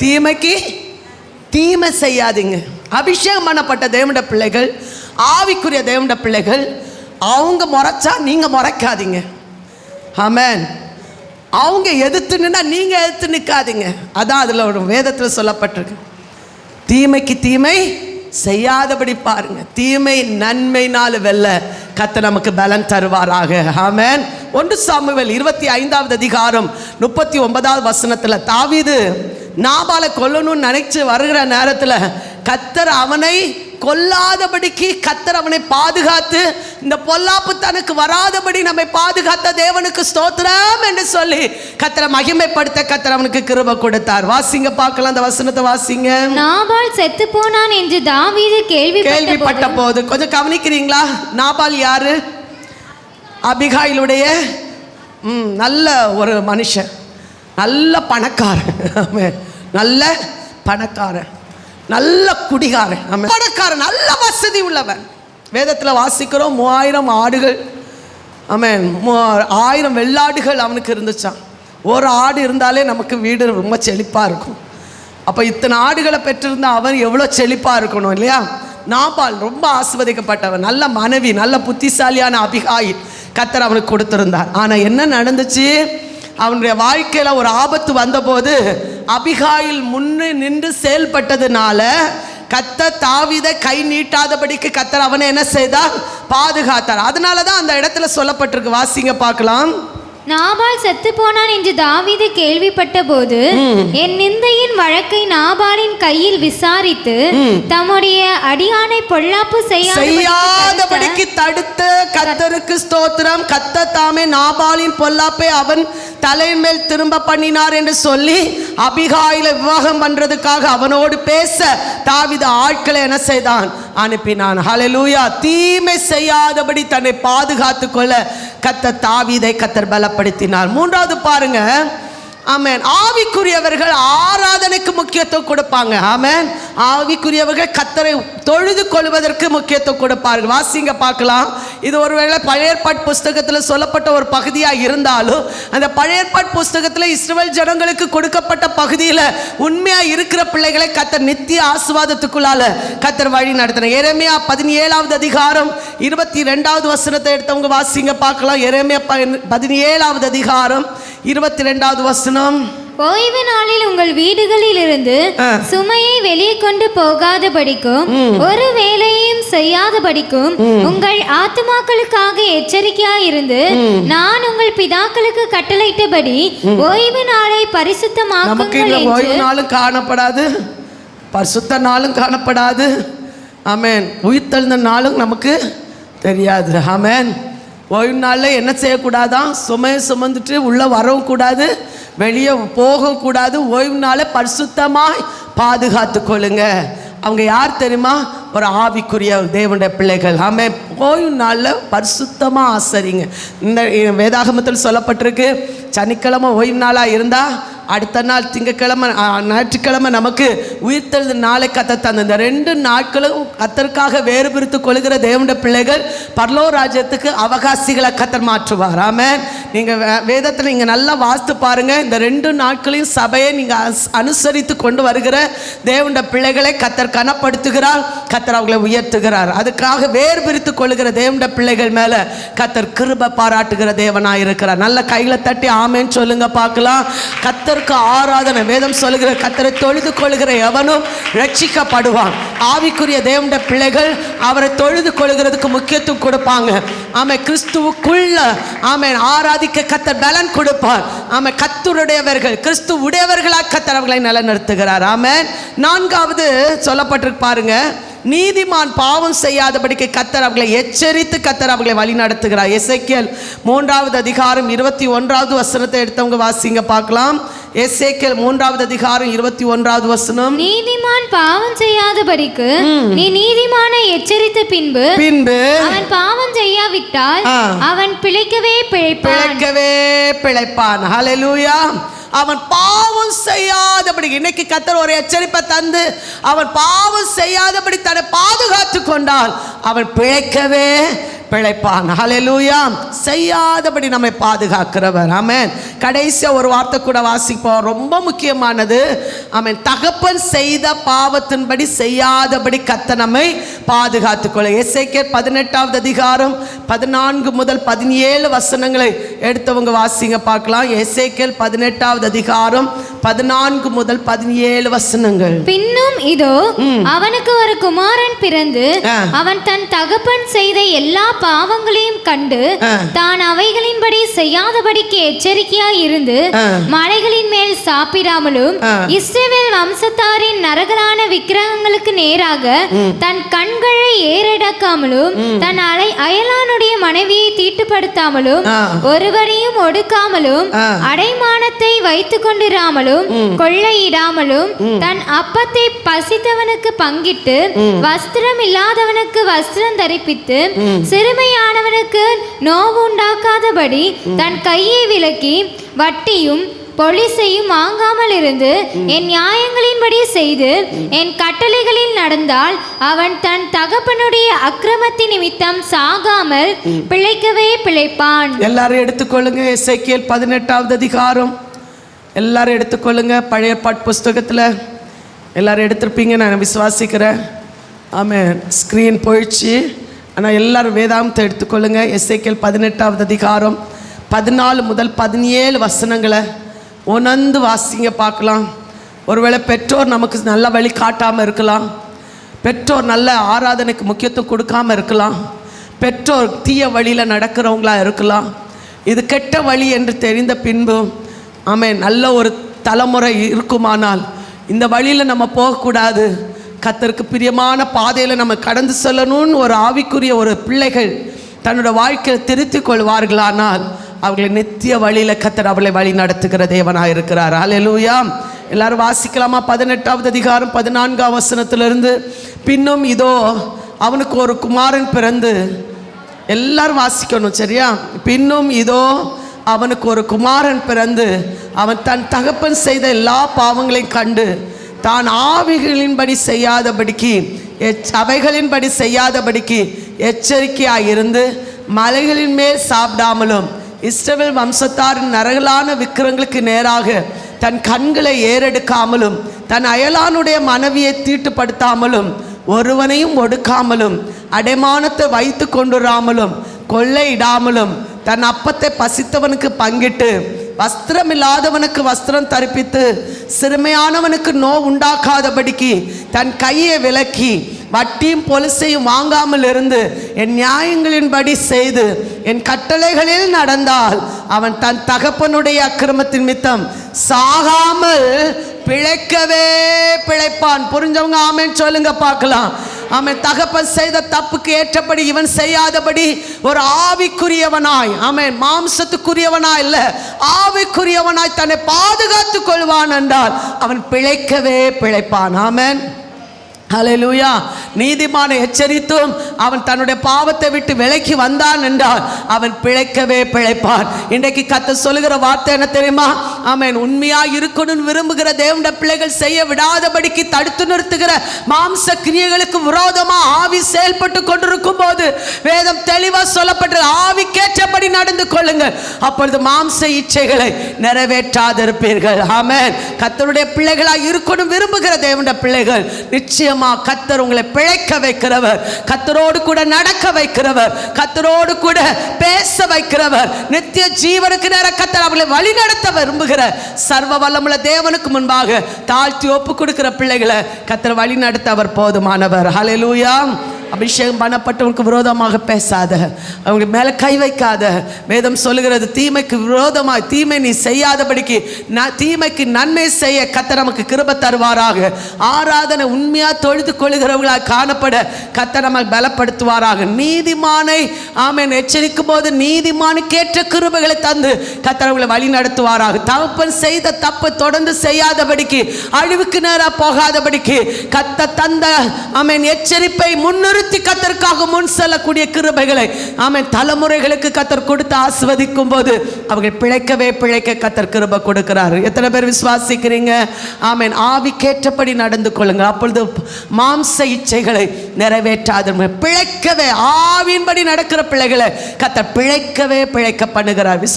தீமைக்கு தீமை செய்யாதீங்க. அபிஷேகம் பண்ணப்பட்ட தேவனுடைய பிள்ளைகள், ஆவிக்குரிய தேவனுடைய பிள்ளைகள், அவங்க முறைச்சா நீங்க முறைக்காதீங்க. ஆமென். அவங்க எதிர்த்து நின்னா நீங்க எதிர்த்து நிற்காதீங்க. அதான் அதுல ஒரு வேதத்தில் சொல்லப்பட்டிருக்கு. தீமைக்கு தீமை செய்யாதபடி பாருங்க. தீமை நன்மையினால் வெல்ல கர்த்தர் நமக்கு பலன் தருவாராக. ஆமென். 1 சாமுவேல் 25வது அதிகாரம் 39வது வசனத்துல, தாவீது நாபாலை கொல்லணும்னு நினைச்சு வருகிற நேரத்தில் கர்த்தர் அவனை கொல்லாதபடிக்கு கர்த்தர் அவனை பாதுகாத்து, இந்த பொல்லாப்பு தனக்கு வராதபடி நம்மை பாதுகாத்த தேவனுக்கு ஸ்தோத்திரம் என்று சொல்லி கர்த்தரை மகிமைப்படுத்த கர்த்தர் அவனுக்கு கிருபை கொடுத்தார். வாசிங்க பார்க்கலாம், அந்த வசனத்தை வாசிங்க. நாபால் செத்து போனான் என்று தாவீது கேள்விப்பட்ட போது, கொஞ்சம் கவனிக்கிறீங்களா? நாபால் யாரு? அபிகாயிலுடைய நல்ல ஒரு மனுஷன், நல்ல பணக்காரன், நல்ல பணக்காரன், நல்ல குடிகாரன், பணக்காரன், நல்ல வசதி உள்ளவன். வேதத்தில் வாசிக்கிறோம் 3000 ஆடுகள், ஆமென், 1000 வெள்ளாடுகள் அவனுக்கு இருந்துச்சான். ஒரு ஆடு இருந்தாலே நமக்கு வீடு ரொம்ப செழிப்பாக இருக்கும். அப்போ இத்தனை ஆடுகளை பெற்றிருந்தா அவன் எவ்வளோ செழிப்பாக இருக்கணும் இல்லையா? நாபால் ரொம்ப ஆசீர்வதிக்கப்பட்டவன், நல்ல மனைவி, நல்ல புத்திசாலியான அபிகாயில் கர்த்தர் அவனுக்கு கொடுத்திருந்தார். ஆனால் என்ன நடந்துச்சு? அவனுடைய வாழ்க்கையில் ஒரு ஆபத்து வந்தபோது அபிகாயில் முன்னு நின்று செயல்பட்டதுனால கர்த்தர் தாவீதை கை நீட்டாதபடிக்கு கர்த்தர் அவனை என்ன செய்தார்? பாதுகாத்தார். அதனால தான் அந்த இடத்துல சொல்லப்பட்டிருக்கு. வாசிங்க பார்க்கலாம். நாபால் செத்து போனான் என்று தாவீது கேள்விப்பட்ட போது என் நிந்தையின் வழக்கை நாபாலின் கையில் விசாரித்து தம்முடைய அடியானை பொல்லாப்பு செய்யாதபடிக்கு தடுத்து கர்த்தருக்கு ஸ்தோத்திரம். கர்த்தர் தாமே நாபாலின் பொல்லாப்பை அவன் தலையின் மேல் திரும்ப பண்ணினார் என்று சொல்லி அபிகாயிலை விவாகம் பண்றதுக்காக அவனோடு பேச தாவீது ஆட்களை என்ன செய்தான்? அனுப்பினான். ஹல்லேலூயா. தீமை செய்யாதபடி தன்னை பாதுகாத்து கொள்ள கர்த்தர் தாவீதை கர்த்தர் பலப்படுத்தினார். 3வது பாருங்க, ஆமென். ஆவிக்குரியவர்கள் ஆராதனைக்கு முக்கியத்துவம் கொடுப்பாங்க. ஆமென். ஆவிக்குரியவர்கள் கர்த்தரை தொழுது கொள்வதற்கு முக்கியத்துவம் கொடுப்பார்கள். வாசிங்க பார்க்கலாம். இது ஒருவேளை பழைய ஏற்பாட்டு புஸ்தகத்தில் சொல்லப்பட்ட ஒரு பகுதியாக இருந்தாலும் அந்த பழைய ஏற்பாட்டு புஸ்தகத்தில் இஸ்ரவேல் ஜனங்களுக்கு கொடுக்கப்பட்ட பகுதியில் உண்மையாக இருக்கிற பிள்ளைகளை கர்த்தர் நித்திய ஆசீர்வாதத்துக்குள்ளால கர்த்தர் வழி நடத்தினார். எரேமியா 17வது அதிகாரம் 22வது வசனத்தை எடுத்தவங்க வாசிங்க பார்க்கலாம். எரேமியா 17வது அதிகாரம் 22வது வசனம். ஓய்வு நாளில் உங்கள் வீடுகளில் இருந்து சுமையை வெளியே கொண்டு போகாதபடிக்கும் ஒரு வேலையையும் செய்யாதபடிக்கும் உங்கள் ஆத்துமாக்களுக்காக எச்சரிக்கையாயிருந்து நான் உங்கள் பிதாக்களுக்கு கட்டளையிட்டபடி ஓய்வு நாளை பரிசுத்தமாக்குங்கள் என்று. ஓய்வு நாளும் காணப்படாது, பரிசுத்த நாளும் காணப்படாது. ஆமென். உயிர்த்தெழுந்த நாளும் நமக்கு தெரியாது. ஆமென். ஓய்வு நாளில் என்ன செய்யக்கூடாதான்? சுமையை சுமந்துட்டு உள்ளே வரவும் கூடாது, வெளியே போகக்கூடாது. ஓய்வு நாளை பரிசுத்தமாய் பாதுகாத்து கொள்ளுங்க. அவங்க யார் தெரியுமா? ஒரு ஆவிக்குரிய தேவனுடைய பிள்ளைகள். ஆமென். ஓய்வு நாளில் பரிசுத்தமாக ஆசரிங்க. இந்த வேதாகமத்தில் சொல்லப்பட்டிருக்கு, சனிக்கிழமை ஓய்வு நாளாக இருந்தால் அடுத்த நாள் திங்கக்கிழமை ஞாயிற்றுக்கிழமை நமக்கு உயிர்த்தெழுந்த நாளை கத்த தந்த இந்த 2 நாட்களும் கத்தருக்காக வேறு பிரித்து கொள்கிற தேவனுடைய பிள்ளைகள் பரலோக ராஜ்யத்துக்கு அவகாசிகளை கத்தர் மாற்றுவார். ஆமென். நீங்கள் வேதத்தில் நீங்கள் நல்லா வாசித்து பாருங்கள். இந்த 2 நாட்களையும் சபையை நீங்கள் அனுசரித்து கொண்டு வருகிற தேவனுடைய பிள்ளைகளை கத்தர் கனப்படுத்துகிறார், கத்தர் அவங்களை உயர்த்துகிறார். அதுக்காக வேறு பிரித்து கொள்கிற தேவனுடைய பிள்ளைகள் மேலே கத்தர் கிருபை பாராட்டுகிற தேவனாக இருக்கிறார். நல்ல கையில் தட்டி ஆமேன்னு சொல்லுங்க பார்க்கலாம். கத்தருக்கு ஆராதனை. வேதம் சொல்லுகிற கத்தரை தொழுது கொள்கிற எவனும் ரட்சிக்கப்படுவான். ஆவிக்குரிய தேவனுடைய பிள்ளைகள் அவரை தொழுது கொள்கிறதுக்கு முக்கியத்துவம் கொடுப்பாங்க. ஆமே. கிறிஸ்துவுக்குள்ள ஆமேன் ஆராதிக்க கத்தர் பலன் கொடுப்பார். ஆமே. கத்தருடையவர்கள் கிறிஸ்து உடையவர்களாக கத்தர் அவர்களை நிலைநிறுத்துகிறார். ஆமேன். 4வது சொல்லப்பட்டிருக்கு பாருங்க. நீதிமான் பாவம் செய்யாதபடிக்கு கத்தர் அவர்களை எச்சரித்து கத்தர் அவர்களை வழி நடத்துகிறார். எசேக்கியேல் 3வது அதிகாரம் 21வது வசனத்தை எடுத்தவங்க வாசிங்க பார்க்கலாம். எசேக்கியேல் 3வது அதிகாரம் 21வது வசனம். நீதிமான் பாவம் செய்யாதபடிக்கு நீ நீதிமானை எச்சரித்த பின்பு அவன் பாவம் செய்யாவிட்டால் அவன் பிழைக்கவே பிழைப்பான். ஹல்லேலூயா. அவன் பாவம் செய்யாதபடி, இன்னைக்கு கர்த்தர் ஒரு எச்சரிப்பை தந்து அவன் பாவம் செய்யாதபடி தன்னை பாதுகாத்து கொண்டால் அவன் பிழைக்கவே பிழைப்பான். ஹல்லேலூயா. செய்யாதபடி நம்மை பாதுகாக்கிறவர். ஆமென். கடைசியா ஒரு வார்த்தை கூட வாசிப்போம், ரொம்ப முக்கியமானது. ஆமென். தகப்பன் செய்த பாவத்தின்படி செய்யாதபடி கர்த்தர் நம்மை பாதுகாத்துக்கொள்ள. எசேக்கியேல் 18வது அதிகாரம் 14 முதல் 17 வசனங்களை எடுத்தவங்க வாசிங்க பார்க்கலாம். எசேக்கியேல் 18வது அதிகாரம் 14 முதல் 17 வசனங்கள். பின்னும் இதோ அவனுக்கு ஒரு குமாரன் பிறந்து அவன் தன் தகப்பன் செய்த எல்லா பாவங்களையும் கண்டு தான் அவைகளின்படி செய்யாதபடிக்கு எச்சரிக்கையாய் இருந்து மலைகளின் மேல் சாப்பிடாமலும் இஸ்ரவேல் வம்சத்தாரின் நரகலான விக்கிரகங்களுக்கு நேராக தன் கண்களை ஏறெடுக்காமலும் தன் அயலானுடைய மனைவியை தீட்டுப்படுத்தாமலும் ஒருவரையும் ஒடுக்காமலும் அடைமானத்தை வைத்துக் கொண்டிராமலும் கொள்ளையிடாமலும் தன் அப்பத்தை பசித்தவனுக்கு பங்கிட்டு வஸ்திரம் இல்லாதவனுக்கு வஸ்திரம் தரிப்பித்து சிறுமையானவனுக்கு நோவு உண்டாக்காதபடி தன் கையை விலக்கி வட்டியும் பொலிசையும் வாங்காமல் இருந்து என் நியாயங்களின்படி செய்து என் கட்டளைகளில் நடந்தால் அவன் தன் தகப்பனுடைய அக்கிரமத்தின் நிமித்தம் சாகாமல் பிழைக்கவே பிழைப்பான். எல்லாரும் எடுத்துக்கொள்ளுங்க. எசேக்கியேல் 18வது அதிகாரம் எல்லாரும் எடுத்துக்கொள்ளுங்க. பழைய ஏற்பாட்டு புஸ்தகத்தில் எல்லாரும் எடுத்திருப்பீங்க நான் விசுவாசிக்கிறேன். ஆமென். ஸ்க்ரீன் போயிடுச்சு, ஆனால் எல்லாரும் வேதாகமத்தை எடுத்துக்கொள்ளுங்க. எசேக்கியேல் 18வது அதிகாரம் 14 முதல் 17 வசனங்களை உணர்ந்து வாசிங்க பார்க்கலாம். ஒருவேளை பெற்றோர் நமக்கு நல்ல வழி காட்டாமல் இருக்கலாம், பெற்றோர் நல்ல ஆராதனைக்கு முக்கியத்துவம் கொடுக்காமல் இருக்கலாம், பெற்றோர் தீய வழியில் நடக்கிறவங்களா இருக்கலாம். இது கெட்ட வழி என்று தெரிந்த பின்பும் ஆமென் நல்ல ஒரு தலைமுறை இருக்குமானால் இந்த வழியில் நம்ம போகக்கூடாது, கர்த்தருக்கு பிரியமான பாதையில் நம்ம கடந்து செல்லணும்னு ஒரு ஆவிக்குரிய ஒரு பிள்ளைகள் தன்னோட வாழ்க்கையில் திருத்திக் கொள்வார்களானால் அவர்களை நித்திய வழியில் கர்த்தர் அவளை வழி நடத்துகிற தேவனாக இருக்கிறார். ஹல்லேலூயா. எல்லாரும் வாசிக்கலாமா? 18வது அதிகாரம் 14 வசனத்திலிருந்து. பின்னும் இதோ அவனுக்கு ஒரு குமாரன் பிறந்து, எல்லாரும் வாசிக்கணும் சரியா? பின்னும் இதோ அவனுக்கு ஒரு குமாரன் பிறந்து அவன் தன் தகப்பன் செய்த எல்லா பாவங்களையும் கண்டு தான் ஆவிகளின்படி செய்யாதபடிக்கு அவைகளின்படி செய்யாதபடிக்கு எச்சரிக்கையாக இருந்து மலைகளின் மேல் சாப்பிடாமலும் இஸ்ரவேல் வம்சத்தாரின் நரகலான விக்கிரங்களுக்கு நேராக தன் கண்களை ஏறெடுக்காமலும் தன் அயலானுடைய மனைவியை தீட்டுப்படுத்தாமலும் ஒருவனையும் ஒடுக்காமலும் அடைமானத்தை வைத்து கொண்டுராமலும் கொள்ளையிடாமலும் தன் அப்பத்தை பசித்தவனுக்கு பங்கிட்டு வஸ்திரமில்லாதவனுக்கு வஸ்திரம் தரிப்பித்து சிறுமையானவனுக்கு நோவு உண்டாக்காதபடிக்கு தன் கையை விலக்கி வட்டியும் பொலிசையும் வாங்காமல் இருந்து என் நியாயங்களின்படி செய்து என் கட்டளைகளில் நடந்தால் அவன் தன் தகப்பனுடைய அக்கிரமத்தின் மித்தம் சாகாமல் பிழைக்கவே பிழைப்பான். புரிஞ்சவங்க ஆமென் சொல்லுங்க பார்க்கலாம். ஆமென். தகப்பன் செய்த தப்புக்கு ஏற்றபடி இவன் செய்யாதபடி ஒரு ஆவிக்குரியவனாய், ஆமென், மாம்சத்துக்குரியவனாய் இல்ல, ஆவிக்குரியவனாய் தன்னை பாதுகாத்துக் கொள்வான் என்றால் அவன் பிழைக்கவே பிழைப்பான். ஆமென். ஹல்லேலூயா. நீதிமானை எச்சரித்தும் அவன் தன்னுடைய பாவத்தை விட்டு விலக்கி வந்தான் என்றால் அவன் பிழைக்கவே பிழைப்பான். இன்றைக்கு கர்த்தர் சொல்லுகிற வார்த்தை என்ன தெரியுமா? ஆமென். உண்மையா இருக்கணும்னு விரும்புகிற தேவனுடைய பிள்ளைகள் செய்ய விடாதபடிக்கு தடுத்து நிறுத்துகிற மாம்ச கிரியைகளுக்கு விரோதமா ஆவி செயல்பட்டு கொண்டிருக்கும் போது வேதம் தெளிவா சொல்லப்பட்ட ஆவிக்கேற்றபடி நடந்து கொள்ளுங்கள், அப்பொழுது மாம்ச இச்சைகளை நிறைவேற்றாதிருப்பீர்கள். ஆமென். கர்த்தருடைய பிள்ளைகளாக இருக்கணும் விரும்புகிற தேவனுடைய பிள்ளைகள் நிச்சயமா கர்த்தர் உங்களை பிழைக்க வைக்கிறவர், கர்த்தரோடு கூட நடக்க வைக்கிறவர், கர்த்தரோடு கூட பேச வைக்கிறவர், நித்திய ஜீவனுக்கு நேர கர்த்தர் அவர்களை வழிநடத்த விரும்புகிற சர்வ வல்லமுள்ள தேவனுக்கு முன்பாக தாழ்த்தி ஒப்பு கொடுக்கிற பிள்ளைகளை கர்த்தர் வழிநடத்த அவர் போதுமானவர். ஹல்லேலூயா. அபிஷேகம் பண்ணப்பட்டவனுக்கு விரோதமாக பேசாத, அவங்க மேலே கை வைக்காத. வேதம் சொல்லுகிறது தீமைக்கு விரோதமாக தீமை நீ செய்யாதபடிக்கு தீமைக்கு நன்மை செய்ய கர்த்தர் நமக்கு கிருபை தருவாராக. ஆராதனை உண்மையாக தொழுது கொள்ளுகிறவர்களாக காணப்பட கர்த்தர் நமக்கு பலப்படுத்துவாராக. நீதிமானை ஆமென் எச்சரிக்கும் போது நீதிமானுக்கேற்ற கிருபைகளை தந்து கர்த்தர் அவங்களை வழி நடத்துவாராக. தகப்பன் செய்த தப்பை தொடர்ந்து செய்யாதபடிக்கு அழிவுக்கு நேராக போகாதபடிக்கு கர்த்தர் தந்த ஆமென் எச்சரிப்பை முன்னிறுத்தி கர்த்தருக்காக முன் செல்லக்கூடிய கிருபைகளை ஆமென் தலைமுறைகளுக்கு கர்த்தர் கொடுத்து ஆசீர்வதிக்கும் போது அவர்கள் பிழைக்கவே பிழைக்க கர்த்தர் கிருபை கொடுக்கிறார். எத்தனை பேர் விசுவாசிக்கிறீங்க? ஆமென். ஆவிக்கேற்றபடி நடந்து கொள்ளுங்க, அப்பொழுது மாம்ச இச்சைகளை நிறைவேற்றாத பிழைக்கவே ஆவியின்படி நடக்கிற பிள்ளைகளை கர்த்தர் பிழைக்கவே பிழைக்க பண்ணுகிறார்.